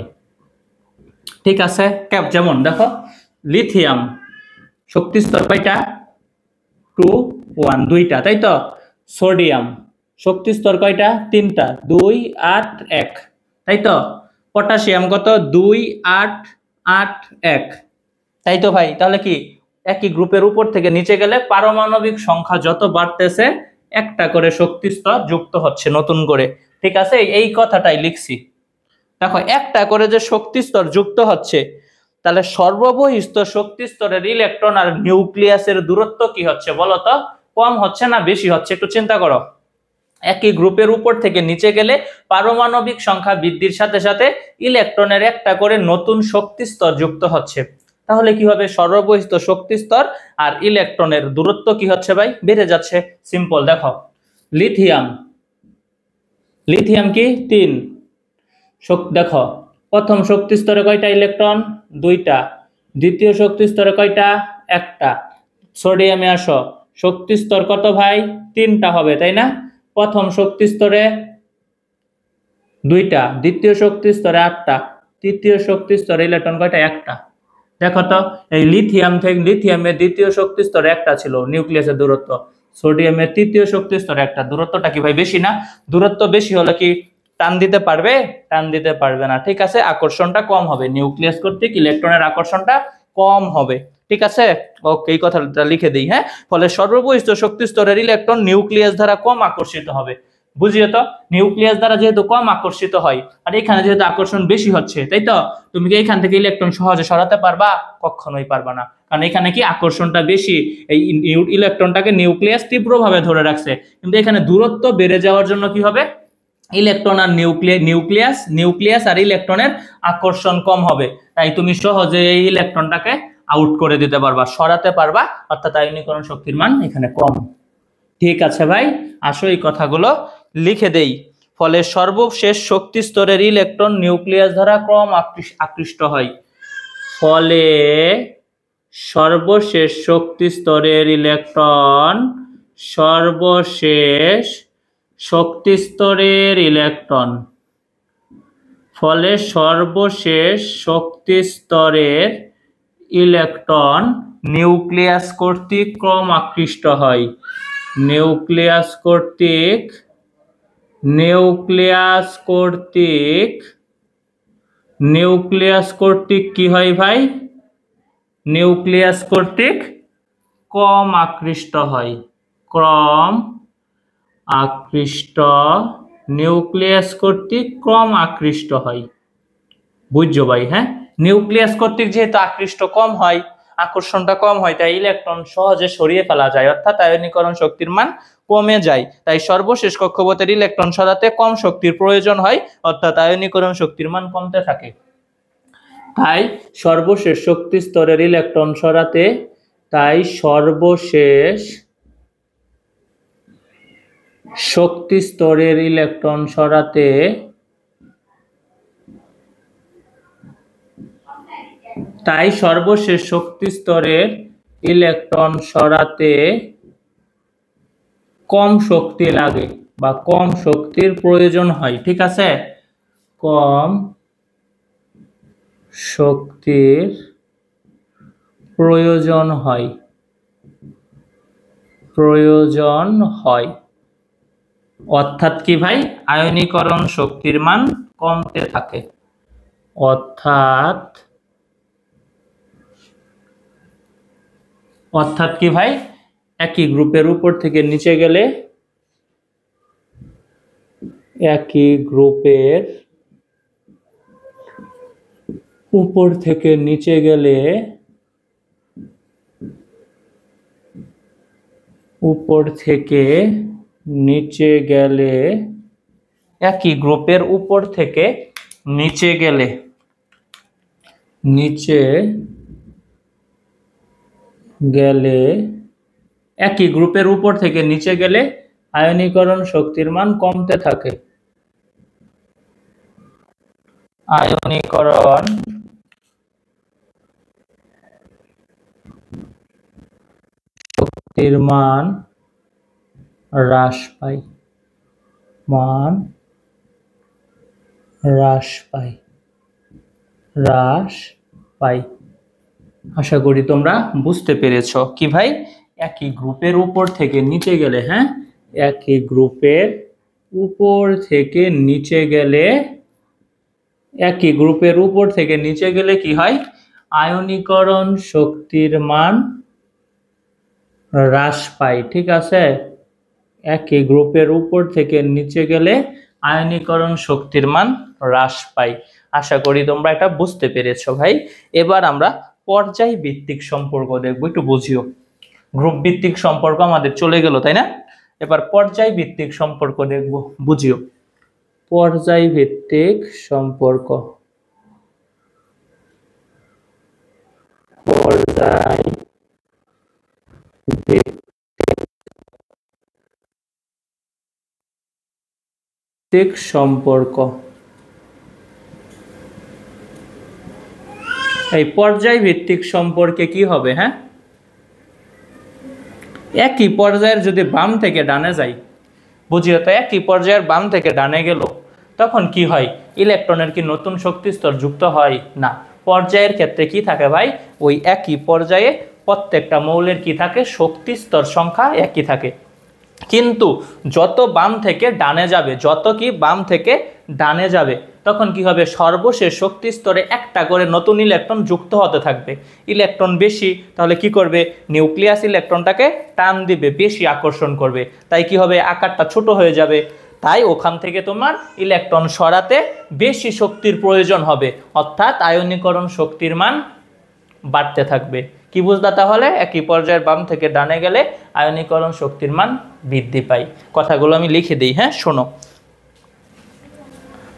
ঠিক আছে, যেমন দেখো লিথিয়াম শক্তি স্তর কয়টা? 2 1 দুইটা, তাই তো। সোডিয়াম শক্তি স্তর কয়টা? 3টা, 2 8 1, তাই তো। পটাশিয়াম কত? 2 8 8 1, তাই তো ভাই। তাহলে কি একই গ্রুপের উপর থেকে নিচে গেলে পারমাণবিক সংখ্যা যত বাড়তেছে একটা করে শক্তি স্তর যুক্ত হচ্ছে নতুন করে। ঠিক আছে, এই কথাটাই লিখছি। দেখো একটা করে যে শক্তি স্তর যুক্ত হচ্ছে, তাহলে সর্ববহিস্থ শক্তি স্তরের ইলেকট্রন আর নিউক্লিয়াসের দূরত্ব কি হচ্ছে বলো তো? কম হচ্ছে না বেশি হচ্ছে? একটু চিন্তা করো। একই গ্রুপের উপর থেকে নিচে গেলে পারমাণবিক সংখ্যা বৃদ্ধির সাথে সাথে ইলেকট্রনের একটা করে নতুন শক্তি স্তর যুক্ত হচ্ছে। তাহলে কি হবে? সর্ববহিস্থ শক্তি স্তর আর ইলেকট্রনের দূরত্ব কি হচ্ছে ভাই? বেড়ে যাচ্ছে। সিম্পল। দেখো লিথিয়াম, লিথিয়াম কি 3। দেখো প্রথম শক্তি স্তরে কয়টা ইলেকট্রন? 2টা। দ্বিতীয় শক্তি স্তরে কয়টা? 1টা। সোডিয়ামে আসো, শক্তি স্তর কত ভাই? 3টা হবে, তাই না? প্রথম শক্তি স্তরে 2টা, দ্বিতীয় শক্তি স্তরে 8টা, তৃতীয় শক্তি স্তরে ইলেকট্রন কয়টা? 1টা। দেখো তো এই লিথিয়ামের দ্বিতীয় শক্তি স্তরে 1টা ছিল নিউক্লিয়াসের দূরত্ব, সোডিয়ামের তৃতীয় শক্তি স্তরে 1টা। দূরত্বটা কি ভাই বেশি না? দূরত্ব বেশি হলে কি টান দিতে পারবে? টান দিতে পারবে না। ঠিক আছে, আকর্ষণটা কম হবে, নিউক্লিয়াস কর্তৃক ইলেকট্রনের আকর্ষণটা কম হবে। ঠিক আছে, ওকে, এই কথাটা লিখে দিই। হ্যাঁ, ফলে সর্ববহিস্থ শক্তি স্তরের ইলেকট্রন নিউক্লিয়াস দ্বারা কম আকর্ষিত হবে। বুঝিয়ে তো, নিউক্লিয়াস দ্বারা যেহেতু কম আকর্ষিত হয় আর এখানে যেহেতু আকর্ষণ বেশি হচ্ছে, তাই তো। তুমি কি এখান থেকে ইলেকট্রন সহজে সরাতে পারবা? কখনোই পারবা না, কারণ এখানে কি আকর্ষণটা বেশি। এই ইলেকট্রনটাকে নিউক্লিয়াস তীব্রভাবে ধরে রাখছে, কিন্তু এখানে দূরত্ব বেড়ে যাওয়ার জন্য কি হবে? ইলেকট্রন আর নিউক্লিয়াস আর ইলেকট্রনের আকর্ষণ কম হবে। তাই তুমি সহজে এই ইলেকট্রনটাকে আউট করে দিতে পারবা, সরাতে পারবা, অর্থাৎ আয়নীকরণ শক্তির মান এখানে কম। ঠিক আছে ভাই, আসো এই কথাগুলো লিখে দেই। ফলে সর্বশেষ শক্তি স্তরের ইলেকট্রন নিউক্লিয়াস দ্বারা কম আকৃষ্ট হয়। ফলে সর্বশেষ শক্তি স্তরের ইলেকট্রন সর্বশেষ শক্তি স্তরের ইলেকট্রন ফলে সর্বশেষ শক্তি স্তরের ইলেকট্রন নিউক্লিয়াস কর্তৃক ক্রম আকৃষ্ট হয়। নিউক্লিয়াস কর্তৃক কি হয় ভাই? নিউক্লিয়াস কর্তৃক ক্রম আকৃষ্ট হয়। ক্রম আকৃষ্ট, নিউক্লিয়াস কর্তৃক ক্রম আকৃষ্ট হয়। বুঝছো ভাই? হ্যাঁ, নিউক্লিয়াস কর্তৃক যেহেতু আকৃষ্ট কম হয়, আকর্ষণটা কম হয়, তাই ইলেকট্রন সহজে সরিয়ে ফেলা যায়, অর্থাৎ আয়নীকরণ শক্তির মান কমে যায়। তাই সর্বশেষ কক্ষপথের ইলেকট্রন সরাতে কম শক্তির প্রয়োজন হয়, অর্থাৎ আয়নীকরণ শক্তির মান কমতে থাকে। তাই সর্বশেষ শক্তি স্তরের ইলেকট্রন সরাতে শক্তি স্তরের ইলেকট্রন সরাতে কম শক্তি লাগে বা কম শক্তির প্রয়োজন হয়। ঠিক আছে, কম শক্তির প্রয়োজন হয়। অর্থাৎ কি ভাই? আয়নীকরণ শক্তির মান কমতে থাকে। অর্থাৎ কি ভাই? একই গ্রুপের উপর থেকে নিচে গেলে আয়নীকরণ শক্তির মান কমতে থাকে। আয়নীকরণ শক্তির মান হ্রাস পায়, মান হ্রাস পায়, হ্রাস পায়। আশা করি তোমরা বুঝতে পেরেছো। কি ভাই, একই গ্রুপের উপর থেকে নিচে গেলে, হ্যাঁ, একই গ্রুপের উপর থেকে নিচে গেলে, একই গ্রুপের উপর থেকে নিচে গেলে কি হয়, আয়নীকরণ শক্তির মান হ্রাস পায়। ঠিক আছে, একই গ্রুপের উপর থেকে নিচে গেলে আয়নীকরণ শক্তির মান হ্রাস পায়। আশা করি তোমরা এটা বুঝতে পেরেছো ভাই। এবার আমরা পর্যায় ভিত্তিক সম্পর্ক দেখবো, একটু বুঝিও। গ্রুপ ভিত্তিক সম্পর্ক আমাদের চলে গেল, তাই না? এবার পর্যায় ভিত্তিক সম্পর্ক দেখবো, বুঝিও। পর্যায় ভিত্তিক সম্পর্ক, পর্যায় ভিত্তিক সম্পর্ক। এই পর্যায় ভিত্তিক সম্পর্কে কি হবে, হ্যাঁ, একই পর্যায়ের যদি বাম থেকে ডানে যাই, বুঝিও তো, একই পর্যায়ের বাম থেকে ডানে গেল, তখন কি হয়, ইলেকট্রনের কি নতুন শক্তি স্তর যুক্ত হয় না। পর্যায়ের ক্ষেত্রে কি থাকে ভাই, ওই একই পর্যায়ে প্রত্যেকটা মৌলের কি থাকে, শক্তি স্তর সংখ্যা একই থাকে। কিন্তু যত বাম থেকে ডানে যাবে, যত কি বাম থেকে ডানে যাবে, তখন কি হবে, সর্বশেষ শক্তি স্তরে একটা করে নতুন ইলেকট্রন যুক্ত হতে থাকবে। ইলেকট্রন বেশি, তাহলে কি করবে, নিউক্লিয়াস ইলেকট্রনটাকে টান দিবে, বেশি আকর্ষণ করবে, তাই কি হবে, আকারটা ছোট হয়ে যাবে। তাই ওখান থেকে তোমার ইলেকট্রন সরাতে বেশি শক্তির প্রয়োজন হবে, অর্থাৎ আয়নীকরণ শক্তির মান বাড়তে থাকবে। কি বুঝলা তাহলে, একই পর্যায়ের বাম থেকে ডানে গেলে আয়নীকরণ শক্তির মান বৃদ্ধি পায়। কথাগুলো আমি লিখে দিই, হ্যাঁ, শোনো।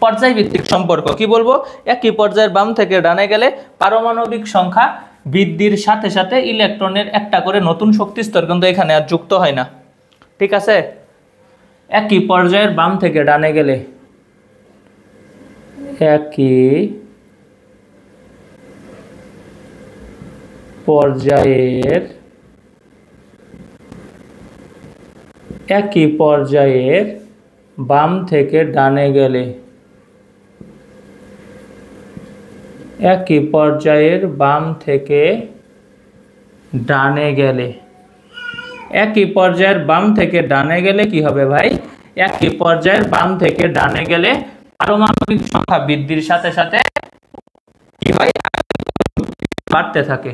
পর্যায় ভিত্তিক সম্পর্ক কি বলবো, একই পর্যায়ের বাম থেকে ডানে গেলে পারমাণবিক সংখ্যা বৃদ্ধির সাথে সাথে ইলেকট্রনের একটা করে নতুন শক্তি স্তর কিন্তু এখানে আর যুক্ত হয় না। ঠিক আছে, একই পর্যায়ের বাম থেকে ডানে গেলে, একই পর্যায়ের বাম থেকে ডানে গেলে, একই পর্যায়ের বাম থেকে ডানে গেলে, একই পর্যায়ের বাম থেকে ডানে গেলে কি হবে ভাই, একই পর্যায়ের বাম থেকে ডানে গেলে পারমাণবিক সংখ্যা বৃদ্ধির সাথে সাথে কি হয়, বাড়তে থাকে।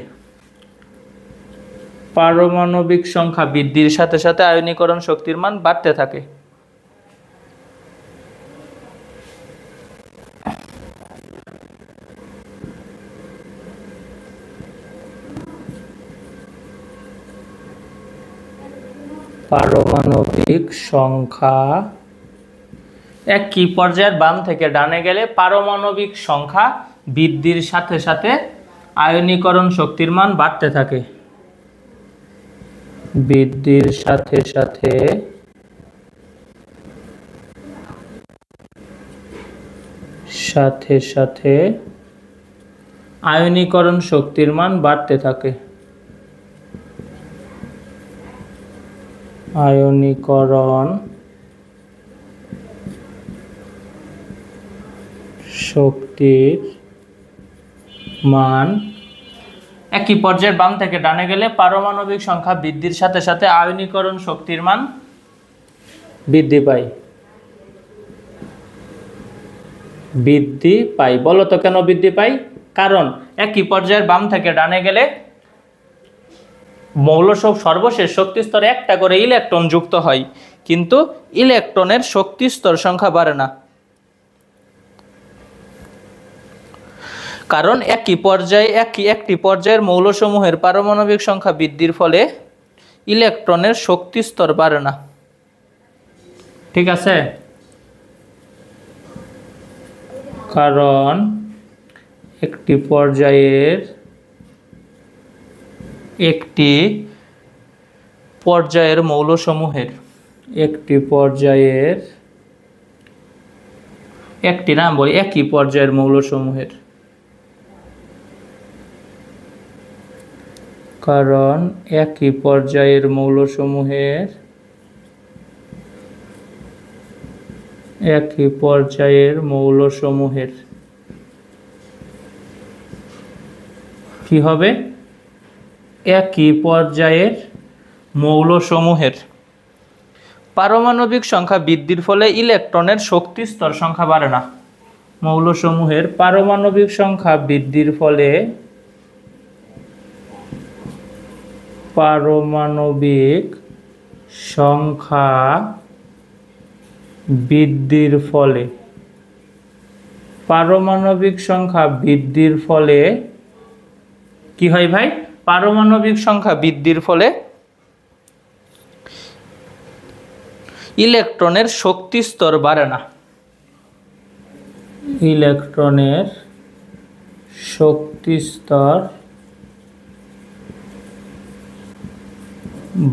পারমাণবিক সংখ্যা বৃদ্ধির সাথে সাথে আয়নীকরণ শক্তির মান বাড়তে থাকে। পারমাণবিক সংখ্যা, একই পর্যায়ের বাম থেকে ডানে গেলে পারমাণবিক সংখ্যা বৃদ্ধির সাথে সাথে আয়নীকরণ শক্তির মান বাড়তে থাকে। বৃদ্ধির সাথে সাথে আয়নীকরণ শক্তির মান বাড়তে থাকে। আয়নীকরণ শক্তির মান, একই পর্যায়ের বাম থেকে ডানে গেলে পারমাণবিক সংখ্যা বৃদ্ধির সাথে সাথে আয়নীকরণ শক্তির মান বৃদ্ধি পায়। বৃদ্ধি পাই, বলো তো কেন বৃদ্ধি পাই? কারণ একই পর্যায়ের বাম থেকে ডানে গেলে মৌলসব সর্বশেষ শক্তি স্তরে একটা করে ইলেকট্রন যুক্ত হয়, কিন্তু ইলেকট্রনের শক্তি স্তর সংখ্যা বাড়ে না। কারণ একই পর্যায়ে একটি পর্যায়ের মৌলসমূহের পারমাণবিক সংখ্যা বৃদ্ধির ফলে ইলেকট্রনের শক্তি স্তর বাড়ে না। ঠিক আছে, কারণ একটি পর্যায়ের মৌলসমূহের একটি পর্যায়ের একটি নাম বলি একই পর্যায়ের মৌলসমূহের, কারণ একই পর্যায়ের মৌলসমূহের কি হবে? একই পর্যায়ের মৌলসমূহের পারমাণবিক সংখ্যা বৃদ্ধির ফলে ইলেকট্রনের শক্তি স্তর সংখ্যা বাড়ে না। মৌলসমূহের পারমাণবিক সংখ্যা বৃদ্ধির ফলে পারমাণবিক সংখ্যা বৃদ্ধির ফলে কি হয় ভাই? পারমাণবিক সংখ্যা বৃদ্ধির ফলে ইলেকট্রনের শক্তি স্তর বাড়ে না। ইলেকট্রনের শক্তি স্তর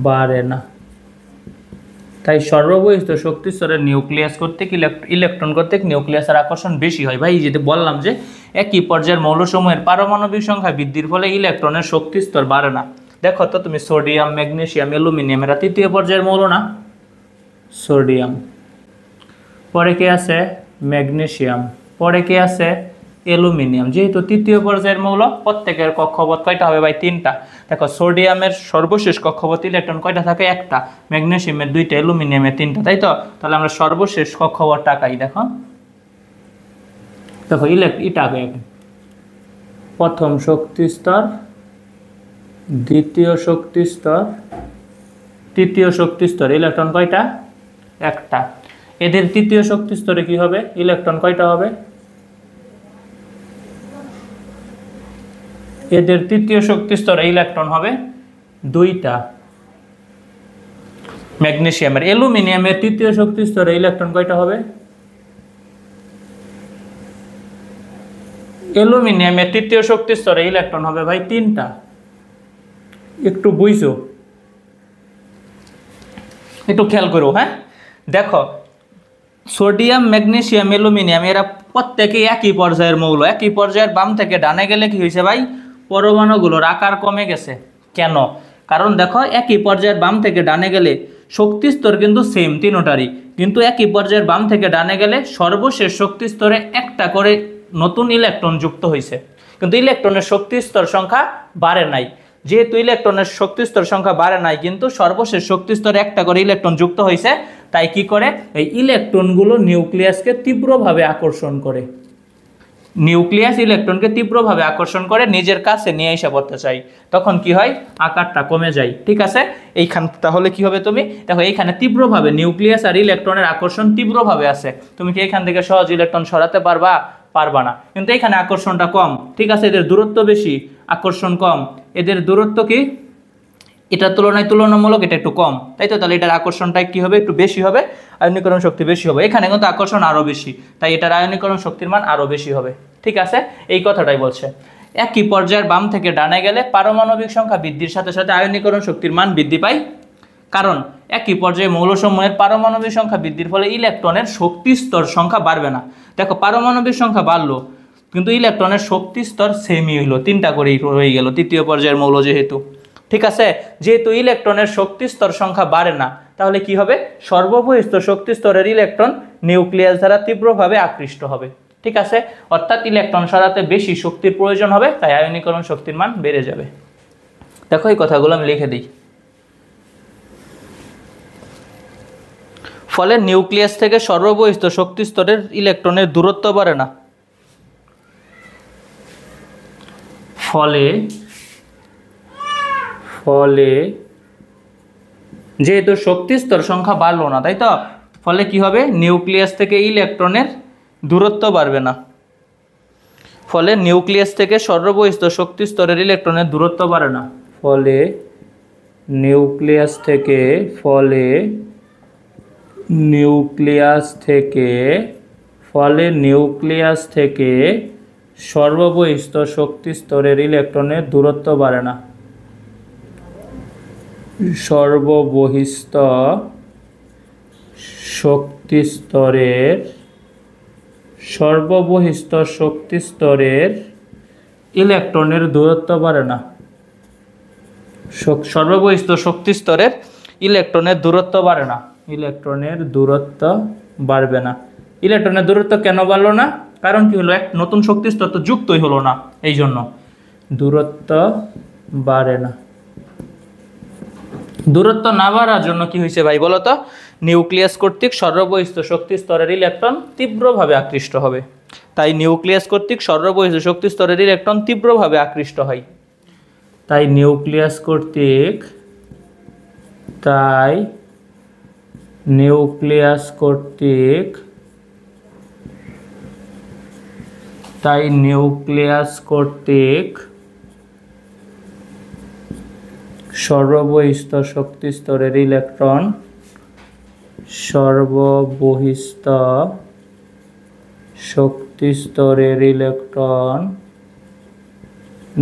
বাড়ে না। তাই সর্ববহিষ্ঠ শক্তি স্তরের নিউক্লিয়াস কর্তৃক ইলেকট্রন কর্তৃক নিউক্লিয়াসের আকর্ষণ বেশি হয়। ভাই যেটা বললাম যে একই পর্যায়ের মৌলসমূহের পারমাণবিক সংখ্যা বৃদ্ধির ফলে ইলেকট্রনের শক্তি স্তর বাড়ে না। দেখো তো তুমি সোডিয়াম, ম্যাগনেসিয়াম, অ্যালুমিনিয়াম এরা তৃতীয় পর্যায়ের মৌল না? সোডিয়াম, পরে কে আছে? ম্যাগনেসিয়াম, পরে কে আছে? অ্যালুমিনিয়াম। যেহেতু তৃতীয় পর্যায়ের মৌল, প্রত্যেকের কক্ষপথ কয়টা হবে ভাই? 3টা। দেখো সোডিয়ামের সর্বশেষ কক্ষপথ ইলেকট্রন কয়টা থাকে? 1টা। ম্যাগনেসিয়ামের 2টা, অ্যালুমিনিয়ামের 3টা, তাই তো? তাহলে আমরা সর্বশেষ কক্ষপথ টাকাই দেখো এটা আগে প্রথম শক্তি স্তর, দ্বিতীয় শক্তি স্তর, তৃতীয় শক্তি স্তরে ইলেকট্রন কয়টা? 1টা। এদের তৃতীয় শক্তি স্তরে কি হবে? ইলেকট্রন কয়টা হবে? এদের তৃতীয় শক্তি স্তরে ইলেকট্রন হবে 2টা। ম্যাগনেসিয়ামের, অ্যালুমিনিয়ামের তৃতীয় শক্তি স্তরে ইলেকট্রন কয়টা হবে? অ্যালুমিনিয়ামের তৃতীয় শক্তি স্তরে ইলেকট্রন হবে ভাই 3টা। একটু বুঝছো? একটু খেয়াল করো। হ্যাঁ দেখো সোডিয়াম, ম্যাগনেসিয়াম, অ্যালুমিনিয়াম এরা প্রত্যেকেই একই পর্যায়ের মৌল। একই পর্যায়ের বাম থেকে ডানে গেলে কি হয়েছে ভাই? পরমাণুগুলোর আকার কমে গেছে। কেন? কারণ দেখো একই পর্যায়ের বাম থেকে ডানে গেলে শক্তি স্তর কিন্তু সেম তিনটারই, কিন্তু একই পর্যায়ের বাম থেকে ডানে গেলে সর্বশেষ শক্তি স্তরে একটা করে নতুন ইলেকট্রন যুক্ত হয়েছে, কিন্তু ইলেকট্রনের শক্তি স্তর সংখ্যা বাড়ে নাই। যেহেতু ইলেকট্রনের শক্তি স্তর সংখ্যা বাড়ে নাই কিন্তু সর্বশেষ শক্তি স্তরে একটা করে ইলেকট্রন যুক্ত হয়েছে, তাই কি করে? এই ইলেকট্রনগুলো নিউক্লিয়াসকে তীব্রভাবে আকর্ষণ করে। নিউক্লিয়াস ইলেকট্রনকে তীব্রভাবে আকর্ষণ করে নিজের কাছে নিয়ে এসে পড়তে চাই, তখন কি হয়? আকারটা কমে যায়। ঠিক আছে? এইখান তাহলে কি হবে? তুমি দেখো এইখানে তীব্রভাবে নিউক্লিয়াস আর ইলেকট্রনের আকর্ষণ তীব্রভাবে আছে। তুমি কি এখান থেকে সহজ ইলেকট্রন সরাতে পারবা? পারবা না। কিন্তু এখানে আকর্ষণটা কম। ঠিক আছে? এদের দূরত্ব বেশি, আকর্ষণ কম। এদের দূরত্ব কি এটার তুলনায় তুলনামূলক এটা একটু কম, তাই তো? তাহলে এটার আকর্ষণটা কি হবে? একটু বেশি হবে, আয়নীকরণ শক্তি বেশি হবে। এখানে কিন্তু আকর্ষণ আরও বেশি, তাই এটার আয়নীকরণ শক্তির মান আরও বেশি হবে। ঠিক আছে? এই কথাটাই বলছে। একই পর্যায়ের বাম থেকে ডানে গেলে পারমাণবিক সংখ্যা বৃদ্ধির সাথে সাথে আয়নীকরণ শক্তির মান বৃদ্ধি পায়, কারণ একই পর্যায়ে মৌলসমূহের পারমাণবিক সংখ্যা বৃদ্ধির ফলে ইলেকট্রনের শক্তি স্তর সংখ্যা বাড়বে না। দেখো পারমাণবিক সংখ্যা বাড়লো কিন্তু ইলেকট্রনের শক্তি স্তর সেমই হইলো, 3টা করেই রয়ে গেল তৃতীয় পর্যায়ের মৌল যেহেতু। ঠিক আছে? যেহেতু ইলেকট্রনের শক্তি স্তর সংখ্যা বাড়ে না, তাহলে কি হবে? সর্ববহিষ্ঠ শক্তি স্তরের ইলেকট্রন নিউক্লিয়াস দ্বারা তীব্রভাবে আকৃষ্ট হবে। ঠিক আছে? অর্থাৎ ইলেকট্রন সরাতে বেশি শক্তির প্রয়োজন হবে, তাই আয়নীকরণ শক্তির মান বেড়ে যাবে। দেখো এই কথাগুলো আমি লিখে দিই। ফলে নিউক্লিয়াস থেকে সর্ববহিষ্ঠ শক্তি স্তরের ইলেকট্রনের দূরত্ব বাড়ে না। ফলে যেহেতু শক্তি স্তর সংখ্যা বাড়লো না, তাই তো? ফলে কি হবে? নিউক্লিয়াস থেকে ইলেকট্রনের দূরত্ব বাড়বে না। ফলে নিউক্লিয়াস থেকে সর্ববহিষ্ঠ শক্তি স্তরের ইলেকট্রনের দূরত্ব বাড়ে না। ফলে নিউক্লিয়াস থেকে সর্ববহিষ্ঠ শক্তি স্তরের ইলেকট্রনের দূরত্ব বাড়ে না। সর্ববহিষ্ঠ শক্তি স্তরের সর্ববহিস্থ শক্তি স্তরের ইলেকট্রনের দূরত্ব বাড়ে না। সর্ববহিস্থ শক্তি স্তরের ইলেকট্রনের দূরত্ব বাড়ে না, ইলেকট্রনের দূরত্ব বাড়বে না। ইলেকট্রনের দূরত্ব কেন বাড়লো না? কারণ কি হলো, এক নতুন শক্তি স্তর তো যুক্তই হলো না, এই জন্য দূরত্ব বাড়ে না। দূরত্ব না বাড়ার জন্য কি হয়েছে ভাই বলো তো? নিউক্লিয়াস কর্তৃক সর্ববহিস্থ শক্তি স্তরের ইলেকট্রন তীব্রভাবে আকৃষ্ট হবে। তাই নিউক্লিয়াস কর্তৃক সর্ববহিস্থ শক্তি স্তরের ইলেকট্রন তীব্রভাবে আকৃষ্ট হয়। তাই নিউক্লিয়াস কর্তৃক সর্ববহিস্থ শক্তি স্তরের ইলেকট্রন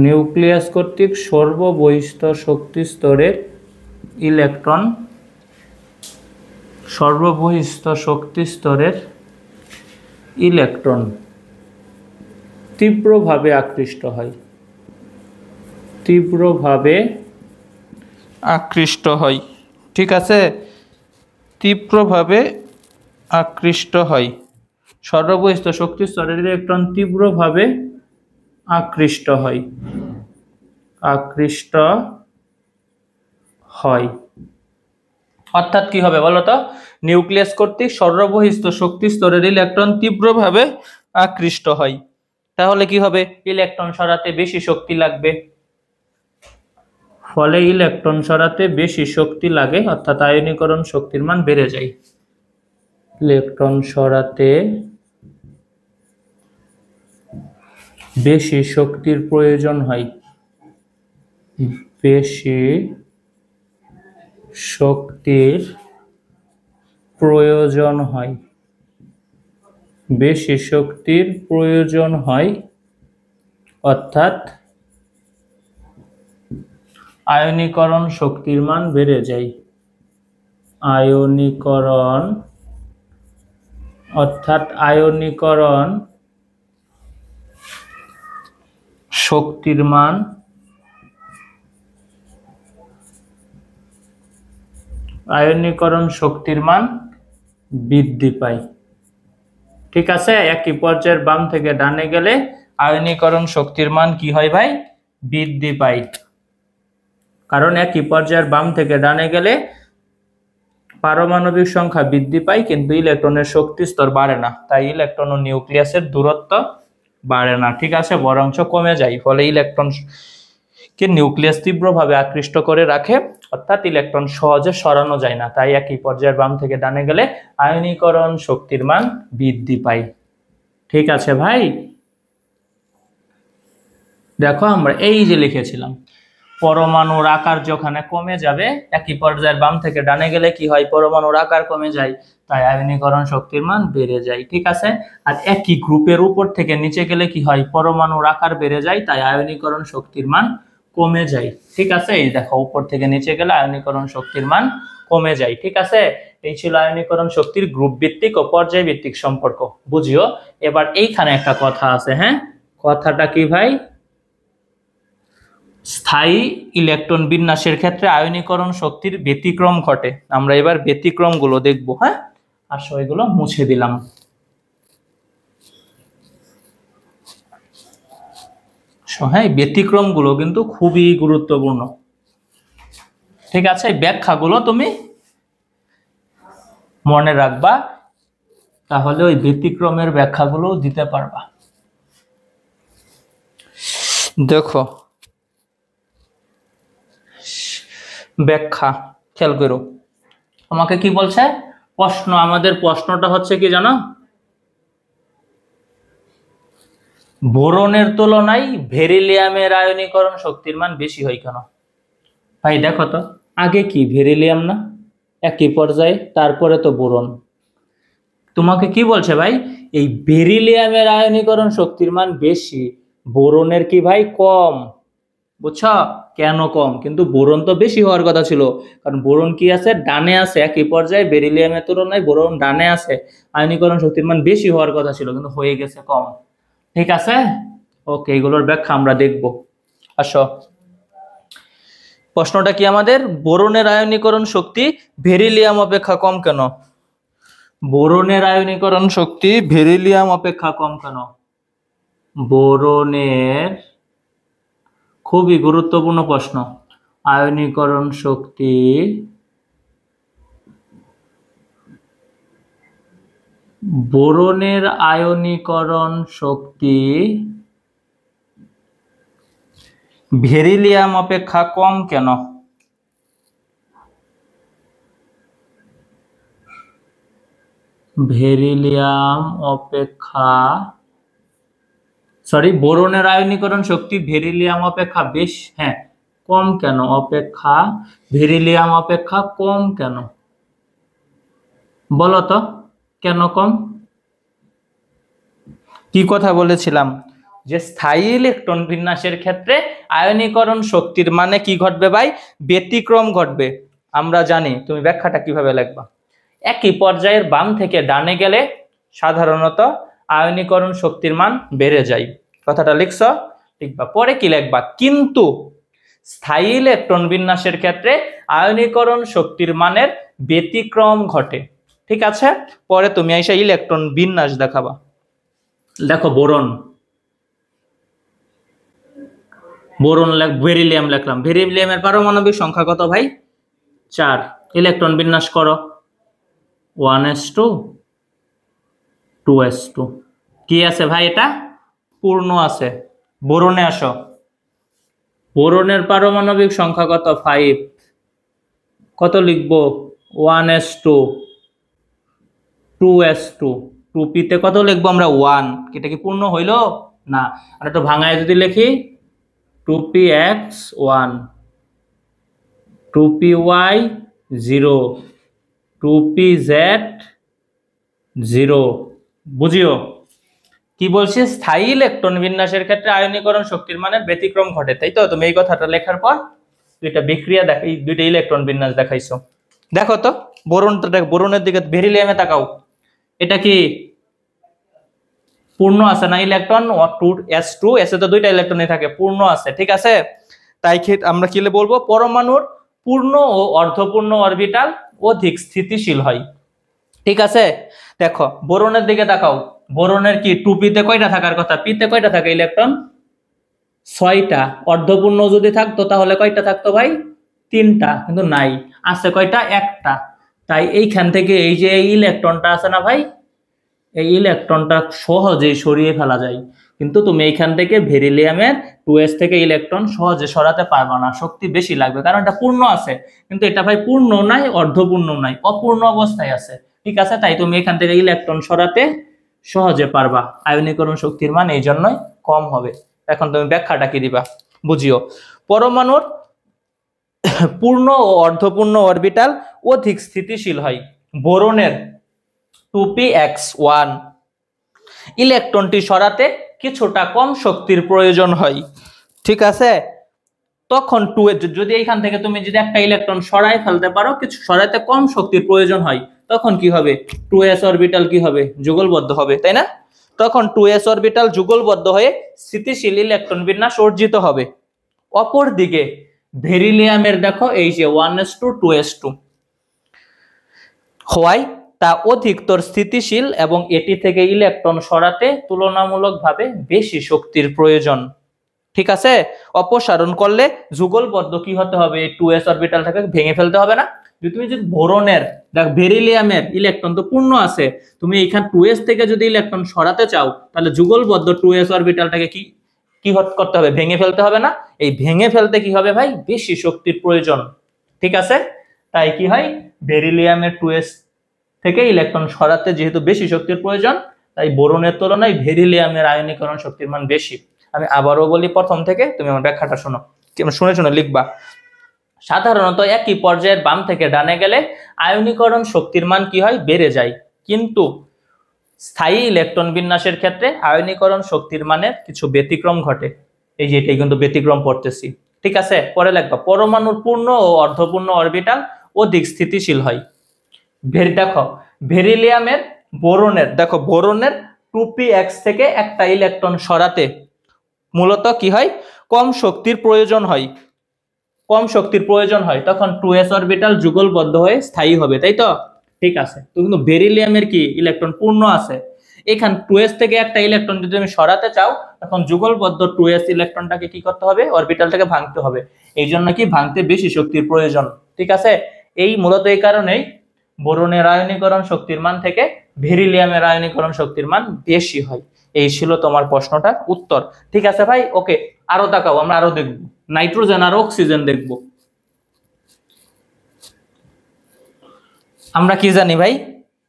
নিউক্লিয়াস কর্তৃক সর্ববহিস্থ শক্তি স্তরের ইলেকট্রন তীব্রভাবে আকৃষ্ট হয়। ঠিক আছে, তীব্রভাবে আকৃষ্ট হয়। সর্ববহিস্থ শক্তি স্তরের ইলেকট্রন তীব্রভাবে আকৃষ্ট হয়। অর্থাৎ কি হবে বলো তো? নিউক্লিয়াস কর্তৃক সর্ববহিস্থ শক্তি স্তরের ইলেকট্রন তীব্রভাবে আকৃষ্ট হয়। তাহলে কি হবে? ইলেকট্রন সরাতে বেশি শক্তি লাগবে, ফলে ইলেকট্রন সরাতে বেশি শক্তি লাগে, অর্থাৎ আয়নীকরণ শক্তির মান বেড়ে যায়। ইলেকট্রন সরাতে বেশি শক্তির প্রয়োজন হয়, বেশি শক্তির প্রয়োজন হয়, অর্থাৎ আয়নীকরণ শক্তির মান বেড়ে যায়। আয়নীকরণ শক্তির মান বৃদ্ধি পায়। ঠিক আছে, একই পর্যায়ের বাম থেকে ডানে গেলে আয়নীকরণ শক্তির মান কি হয় ভাই? বৃদ্ধি পায়। কারণ একই পর্যায়ের বাম থেকে ডানে গেলে পারমাণবিক সংখ্যা বৃদ্ধি পায়, কিন্তু ইলেকট্রনের শক্তি স্তর বাড়ে না। তাই ইলেকট্রন ও নিউক্লিয়াসের দূরত্ব বাড়ে না, ঠিক আছে, বরঞ্চ কমে যায়। ফলে ইলেকট্রনকে নিউক্লিয়াস তীব্রভাবে আকৃষ্ট করে রাখে, অর্থাৎ ইলেকট্রন সহজে সরানো যায় না। তাই একই পর্যায়ের বাম থেকে ডানে গেলে আয়নীকরণ শক্তির মান বৃদ্ধি পায়। ঠিক আছে ভাই, দেখো আমরা এই যে লিখেছিলাম, পরমাণুর আকার যেখানে কমে যাবে, একই পর্যায়ের বাম থেকে ডানে গেলে কি হয়? পরমাণুর আকার কমে যায়, তাই আয়নীকরণ শক্তির মান বেড়ে যায়। ঠিক আছে, আর একই গ্রুপের উপর থেকে নিচে গেলে কি হয়? পরমাণুর আকার বেড়ে যায়, তাই আয়নীকরণ শক্তির মান কমে যায়। ঠিক আছে, এই দেখো উপর থেকে নিচে গেলে আয়নীকরণ শক্তির মান কমে যায়। ঠিক আছে, এই ছিল আয়নীকরণ শক্তির গ্রুপ ভিত্তিক ও পর্যায় ভিত্তিক সম্পর্ক। বুঝিও। এবার এইখানে একটা কথা আছে, হ্যাঁ, কথাটা কি ভাই? স্থায়ী ইলেকট্রন বিন্যাসের ক্ষেত্রে আয়নীকরণ শক্তির ব্যতিক্রম ঘটে। আমরা এবার ব্যতিক্রমগুলো দেখব। হ্যাঁ, আসো এগুলো মুছে দিলাম। হ্যাঁ, ব্যতিক্রমগুলো কিন্তু খুবই গুরুত্বপূর্ণ। ঠিক আছে, ব্যাখ্যাগুলো তুমি মনে রাখবা, তাহলে ওই ব্যতিক্রমের ব্যাখ্যাগুলো দিতে পারবা। দেখো ব্যাখ্যা খেয়াল করো, আমাকে কি বলছে প্রশ্ন? আমাদের প্রশ্নটা হচ্ছে কি জানো? বোরনের তুলনায় বেরিলিয়ামের আয়নীকরণ শক্তির মান বেশি হয় কেন? ভাই দেখো তো, আগে কি বেরিলিয়াম না একই পর্যায়ে, তারপরে তো বোরন। তোমাকে কি বলছে ভাই? এই বেরিলিয়ামের আয়নীকরণ শক্তির মান বেশি, বোরনের কি ভাই কম। বুঝছো? কেন কম? কিন্তু বোরন তো বেশি হওয়ার কথা ছিল, কারণ বোরন কি আছে, ডানে আছে একই পর্যায়ে, বেরিলিয়ামের তুলনায় বোরন ডানে আছে, আয়নীকরণ শক্তির মান বেশি হওয়ার কথা ছিল কিন্তু হয়ে গেছে কম। ঠিক আছে, ওকে, এগুলোর ব্যাখ্যা আমরা দেখব। আসো, প্রশ্নটা কি আমাদের, বোরনের আয়নীকরণ শক্তি বেরিলিয়াম অপেক্ষা কম কেন? বোরনের আয়নীকরণ শক্তি বেরিলিয়াম অপেক্ষা কম কেন? বোরনের খুবই গুরুত্বপূর্ণ প্রশ্ন। আয়নীকরণ শক্তি বোরনের আয়নীকরণ শক্তি বেরিলিয়াম অপেক্ষা কম কেন? বেরিলিয়াম অপেক্ষা বোরনের আয়নীকরণ শক্তি বেরিলিয়াম অপেক্ষা কম কেন? বেরিলিয়াম অপেক্ষা কম কেন বলো তো, কেন কম? কি কথা বলেছিলাম, যে স্থায়ী ইলেকট্রন বিন্যাসের ক্ষেত্রে আয়নীকরণ শক্তির মানে কি ঘটবে ভাই, ব্যতিক্রম ঘটবে। আমরা জানি, তুমি ব্যাখ্যাটা কিভাবে লিখবা, একই পর্যায়ের বাম থেকে ডানে গেলে সাধারণত আয়নীকরণ শক্তির মান বেড়ে যায়। কথাটা লিখছ, লিখবা। পরে কি লিখবা, কিন্তু স্থায়ী ইলেকট্রন বিন্যাসের ক্ষেত্রে আয়নীকরণ শক্তির মানের ব্যতিক্রম ঘটে। ঠিক আছে, পরে তুমি এসে ইলেকট্রন বিন্যাস দেখাবা। দেখো, বোরন বেরিলিয়াম লিখলাম, বেরিলিয়ামের পারমাণবিক সংখ্যা কত ভাই, 4। ইলেকট্রন বিন্যাস করো, 1s2 2s2, কি আছে ভাই, এটা পূর্ণ আছে। বোরনে আসো, বোরনের পারমাণবিক সংখ্যা কত, 5। কত লিখবো, 1s2 2s2, 2p তে কত লিখবো আমরা, 1। এটা কি পূর্ণ হইল না? আর একটু ভাঙায় যদি লিখি, 2px1 2py 0 2pz 0। বুঝিও কি বলছি, স্থায়ী ইলেকট্রন বিন্যাসের ক্ষেত্রে আয়নীকরণ শক্তির মানের ব্যতিক্রম ঘটে, তাই তো? তুমি এই কথাটা লেখার পর দুইটা বিক্রিয়া দেখাই, দুইটা ইলেকট্রন বিন্যাস দেখাইছো। দেখো তো বোরনের দিকে, বেরিলিয়ামে তাকাও, এটা কি পূর্ণ আছে না ইলেকট্রন, s2 এস এ তো দুইটা ইলেকট্রনই থাকে, পূর্ণ আছে। ঠিক আছে, তাই আমরা কি বলবো, পরমাণুর পূর্ণ ও অর্ধপূর্ণ অরবিটাল অধিক স্থিতিশীল হয়। ঠিক আছে, দেখো বোরনের দিকে তাকাও, বোরনের কি 2p-তে কয়টা থাকার কথা, p-তে কয়টা থাকে ইলেকট্রন, 6টা। অর্ধপূর্ণ যদি থাকতো তাহলে কয়টা থাকতো ভাই, 3টা, কিন্তু নাই, আছে কয়টা, 1টা। তাই এইখান থেকে এই যে এই ইলেকট্রনটা আছে না ভাই, এই ইলেকট্রনটা সহজেই সরিয়ে ফেলা যায়, কিন্তু তুমি এইখান থেকে বেরিলিয়ামের 2s থেকে ইলেকট্রন সহজে সরাতে পারবে না, শক্তি বেশি লাগবে, কারণ এটা পূর্ণ আছে। কিন্তু এটা ভাই পূর্ণ নাই, অর্ধপূর্ণ নাই, অপূর্ণ অবস্থায় আছে। ঠিক আছে, তাই তুমি এখান থেকে ইলেকট্রন সরাতে সহজে পারবা, আয়নীকরণ শক্তির মান এই জন্যই কম হবে। এখন তুমি ব্যাখ্যাটা কি দিবা, বুঝিও। পরমাণুর পূর্ণ ও অর্ধপূর্ণ অরবিটাল অধিক স্থিতিশীল হয়। বোরনের 2px1 ইলেকট্রনটি সরাতে কিছুটা কম শক্তির প্রয়োজন হয়। ঠিক আছে, তখন যদি এইখান থেকে তুমি যদি একটা ইলেকট্রন সরাই ফেলতে পারো, কিছু সরাইতে কম শক্তির প্রয়োজন হয়, তখন কি হবে, 2s অরবিটাল কি হবে, যুগলবদ্ধ হবে, তাই না? তখন 2s অরবিটাল যুগলবদ্ধ হয়ে স্থিতিশীল ইলেকট্রন বিন্যাস অর্জিত হবে। অপরদিকে বেরিলিয়ামের দেখো এই যে 1s2 2s2 হওয়ায় তা অধিকতর স্থিতিশীল এবং এটি থেকে ইলেকট্রন সরাতে তুলনামূলকভাবে বেশি শক্তির প্রয়োজন। ঠিক আছে, অপসারণ করলে যুগলবদ্ধ কি হতে হবে, 2s অরবিটালটাকে ভেঙে ফেলতে হবে না? তুমি যদি বোরনের বেরিলিয়ামের ইলেকট্রন তো পূর্ণ আছে, তুমি এইখান 2s থেকে যদি ইলেকট্রন সরাতে চাও, তাহলে যুগলবদ্ধ 2s অরবিটালটাকে কি কি করতে হবে, ভেঙে ফেলতে হবে না? এই ভেঙে ফেলতে কি হবে ভাই, বেশি শক্তির প্রয়োজন। ঠিক আছে, তাই কি হয়, বেরিলিয়ামের 2s থেকে ইলেকট্রন সরাতে যেহেতু বেশি শক্তির প্রয়োজন, তাই বোরনের তুলনায় বেরিলিয়ামের আয়নীকরণ শক্তির মান বেশি। আমি আবারও বলি প্রথম থেকে, তুমি আমার ব্যাখ্যাটা শোনো, শুনে শুনে লিখবা। সাধারণত একই পর্যায়ের বাম থেকে ডানে গেলে আয়নীকরণ শক্তির মান কি হয়, বেড়ে যায়, কিন্তু স্থায়ী ইলেকট্রন বিন্যাসের ক্ষেত্রে আয়নীকরণ শক্তির মানের কিছু ব্যতিক্রম ঘটে। এই যে এটাই কিন্তু ব্যতিক্রম পড়তেছি। ঠিক আছে, পরে লিখবা পরমাণুর পূর্ণ ও অর্ধপূর্ণ অরবিটাল অধিক স্থিতিশীল হয়। দেখো বেরিলিয়ামের বোরনের, দেখো বোরনের 2p(x) থেকে একটা ইলেকট্রন সরাতে মূলত কি হয়, কম শক্তির প্রয়োজন হয়, কম শক্তির প্রয়োজন হয়, তখন 2s অরবিটাল যুগলবদ্ধ হয়ে স্থায়ী হবে, তাই তো? ঠিক আছে, তো কিন্তু বেরিলিয়ামের কি ইলেকট্রন পূর্ণ আছে, এখান 2s থেকে একটা ইলেকট্রন যদি তুমি সরাতে চাও তখন যুগলবদ্ধ 2s ইলেকট্রনটাকে কি করতে হবে, অরবিটালটাকে ভাঙতে হবে, এই জন্য কি ভাঙতে বেশি শক্তির প্রয়োজন। ঠিক আছে, এই মূলত এই কারণেই বোরনের আয়নীকরণ শক্তির মান থেকে বেরিলিয়ামের আয়নীকরণ শক্তির মান বেশি হয়। এই ছিল তোমার প্রশ্নটার উত্তর। ঠিক আছে ভাই, ওকে, আরো তাকাও, আমরা আরো দেখব নাইট্রোজেন আর অক্সিজেন দেখব। আমরা কি জানি ভাই,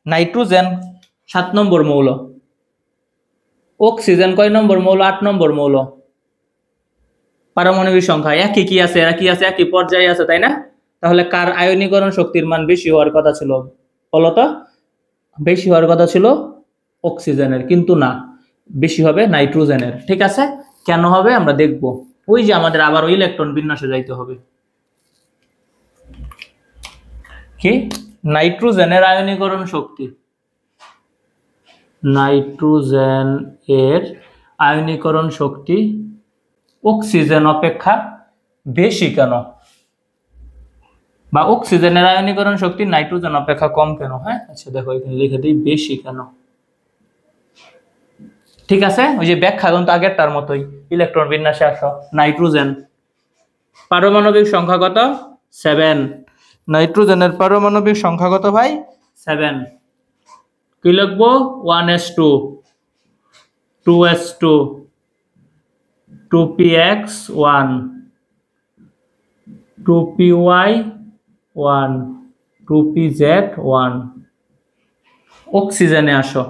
নাইট্রোজেন 7 নম্বর মৌল, অক্সিজেন কয় নম্বর মৌল, 8 নম্বর মৌল, পারমাণবিক সংখ্যা একই কি আছে, এরা কি আছে, একই পর্যায়ে আছে, তাই না? তাহলে কার আয়নীকরণ শক্তির মান বেশি হওয়ার কথা ছিল বলতো? বেশি হওয়ার কথা ছিল অক্সিজেনের, কিন্তু না, বেশি হবে নাইট্রোজেনের। ঠিক আছে, কেন হবে আমরা দেখব, ওই যে আমাদের আবার ওই ইলেকট্রন বিন্যাসে যাইতে হবে। কি নাইট্রোজেনের আয়নীকরণ শক্তি, নাইট্রোজেন এর আয়নীকরণ শক্তি অক্সিজেন অপেক্ষা বেশি কেন, বা অক্সিজেনের আয়নীকরণ শক্তি নাইট্রোজেন অপেক্ষা কম কেন? হ্যাঁ, আচ্ছা দেখো এখানে লিখে দিই বেশি কেন। ঠিক আছে, ওই যে ব্যাখ্যা কিন্তু আগেরটার মতোই, ইলেকট্রন বিন্যাসে আসো। নাইট্রোজেন পারমাণবিক সংখ্যা কত? 7। নাইট্রোজেনের পারমাণবিক সংখ্যা কত ভাই? 7। কি লিখবো? 1s2, 2s2, 2px1, 2py1, 2pz1। অক্সিজেনে আসো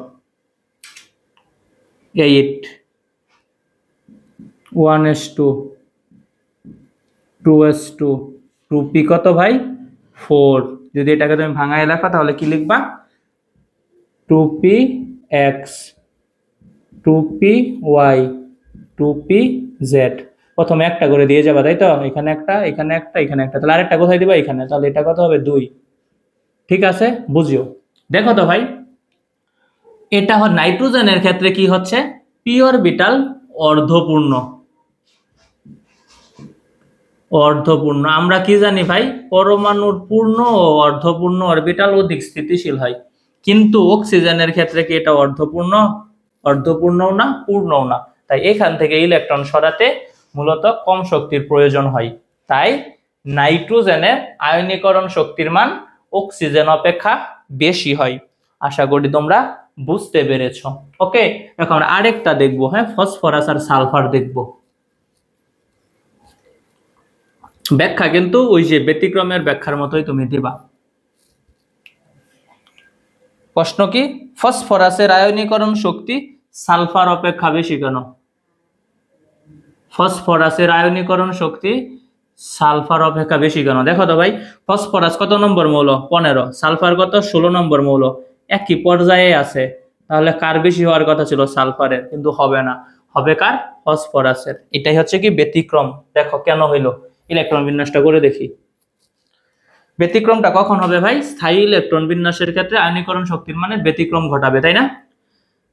8, 1s2, 2s2, 2p কত ভাই? 4। যদি এটাকে তুমি ভাঙায় লেখো তাহলে কি লিখবা? 2px, 2py, 2pz। প্রথমে একটা করে দিয়ে যাবা, তাই তো? এখানে একটা, এখানে একটা, এখানে একটা, তাহলে আরেকটা কোথায় দিবা? এখানে। তাহলে এটা কত হবে? 2। ঠিক আছে, বুঝিও। দেখো তো ভাই, এটা নাইট্রোজেনের ক্ষেত্রে কি হচ্ছে, পি অরবিটাল অর্ধপূর্ণ, অর্ধপূর্ণ। আমরা কি জানি ভাই, পরমাণুর পূর্ণ ও অর্ধপূর্ণ অরবিটাল অধিক স্থিতিশীল হয়, কিন্তু অক্সিজেনের ক্ষেত্রে কি এটা অর্ধপূর্ণ? অর্ধপূর্ণও না, পূর্ণও না। তাই এখান থেকে ইলেকট্রন সরাতে মূলত কম শক্তির প্রয়োজন হয়, তাই নাইট্রোজেনের আয়নীকরণ শক্তির মান অক্সিজেন অপেক্ষা বেশি হয়। আশা করি তোমরা বুঝতে পেরেছ। ওকে, এখন আরেকটা দেখবো, হ্যাঁ, ফসফরাস আর সালফার দেখবো। ব্যাখ্যা কিন্তু ওই যে ব্যতিক্রমের ব্যাখ্যার মতোই তুমি দিবা। প্রশ্ন কি, ফসফরাসের আয়নীকরণ শক্তি সালফার অপেক্ষা বেশি কেন? ফসফরাসের আয়নীকরণ শক্তি সালফার অপেক্ষা বেশি কেন? দেখো তো ভাই, ফসফরাস কত নম্বর মৌল? 15। সালফার কত? 16 নম্বর মৌল। একই পর্যায়ে আছে, তাহলে কার বেশি হওয়ার কথা ছিল? সালফারের, কিন্তু হবে না, হবে কার? ফসফরাসের। এটাই হচ্ছে কি ব্যতিক্রম। দেখো কেন হইলো, ইলেকট্রন বিন্যাসটা করে দেখি। ব্যতিক্রমটা কখন হবে ভাই? স্থায়ী ইলেকট্রন বিন্যাসের ক্ষেত্রে আয়নীকরণ শক্তির মানে ব্যতিক্রম ঘটাবে, তাই না?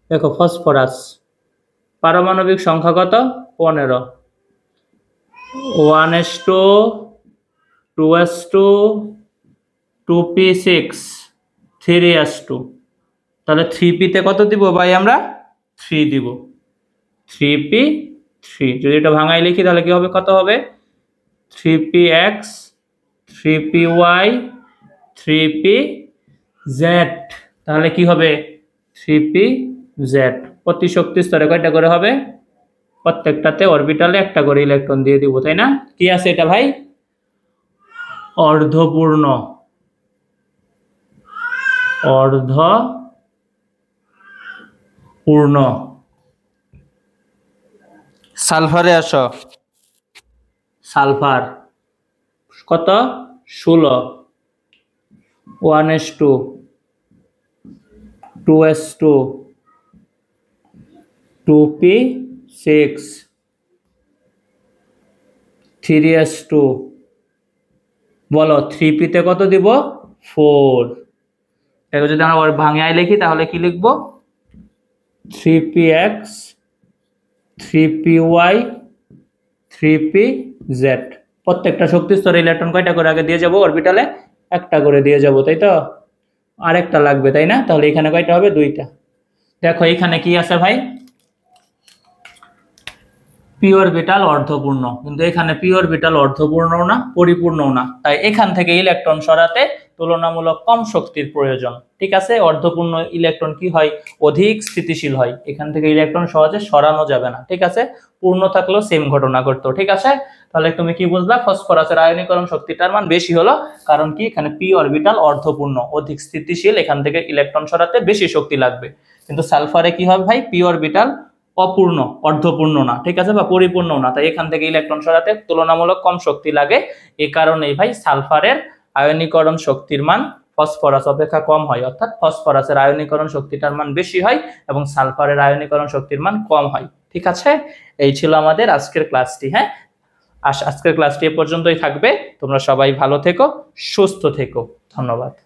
দেখো ফসফরাস পারমাণবিক সংখ্যা কত? 15। 1s2, 2s2, 2p6, 3s2। তাহলে 3p তে কত দিব ভাই আমরা? 3 দিব। 3p3, যদি এটা ভাঙাই লিখি তাহলে কি হবে? কত হবে? 3px, 3py, 3pz। তাহলে কি হবে? 3pz। প্রতি শক্তি স্তরে কয়টা করে হবে? প্রত্যেকটাতে অরবিটালে একটা করে ইলেকট্রন দিয়ে দিব, তাই না? কি আছে এটা ভাই? অর্ধপূর্ণ, অর্ধপূর্ণ। সালফারে আসো, সালফার কত? 16। 1s2, 2s2, 2p6, 3s2 বলো 3p তে কত দিব 4 এটাকে যদি আমরা ভাঙায় লিখি তাহলে কি লিখবো 3px 3py 3pz প্রত্যেকটা শক্তি স্তরে ইলেকট্রন কয়টা করে আগে দিয়ে যাব অরবিটালে একটা করে দিয়ে যাব তাই তো আরেকটা লাগবে তাই না তাহলে এখানে কয়টা হবে দুইটা দেখো এখানে কি আছে ভাই পি অরবিটাল অর্ধপূর্ণ কিন্তু এখানে পি অরবিটাল অর্ধপূর্ণও না পরিপূর্ণও না তাই এখান থেকে ইলেকট্রন সরাতে তুলনামূলক কম শক্তির প্রয়োজন ঠিক আছে অর্ধপূর্ণ ইলেকট্রন কি হয় অধিক স্থিতিশীল হয় এখান থেকে ইলেকট্রন সহজে সরানো যাবে না ঠিক আছে পূর্ণ থাকলেও সেম ঘটনা ঘটতো ঠিক আছে তাহলে তুমি কি বুঝলা ফসফরাসের আয়নীকরণ শক্তিটার মান বেশি হলো কারণ কি এখানে পি অরবিটাল অর্ধপূর্ণ অধিক স্থিতিশীল এখান থেকে ইলেকট্রন সরাতে বেশি শক্তি লাগবে কিন্তু সালফারে কি হবে ভাই পি অরবিটাল অপূর্ণ অর্ধপূর্ণ না ঠিক আছে বা পরিপূর্ণ না তাই এখান থেকে ইলেকট্রন সরাতে তুলনামূলক কম শক্তি লাগে এই কারণেই ভাই সালফারের আয়নীকরণ শক্তির মান ফসফরাস অপেক্ষা কম হয় অর্থাৎ ফসফরাসের আয়নীকরণ শক্তিটার মান বেশি হয় এবং সালফারের আয়নীকরণ শক্তির মান কম হয় ঠিক আছে এই ছিল আমাদের আজকের ক্লাসটি হ্যাঁ আজকের ক্লাসটি এ পর্যন্তই থাকবে তোমরা সবাই ভালো থেকো সুস্থ থেকো ধন্যবাদ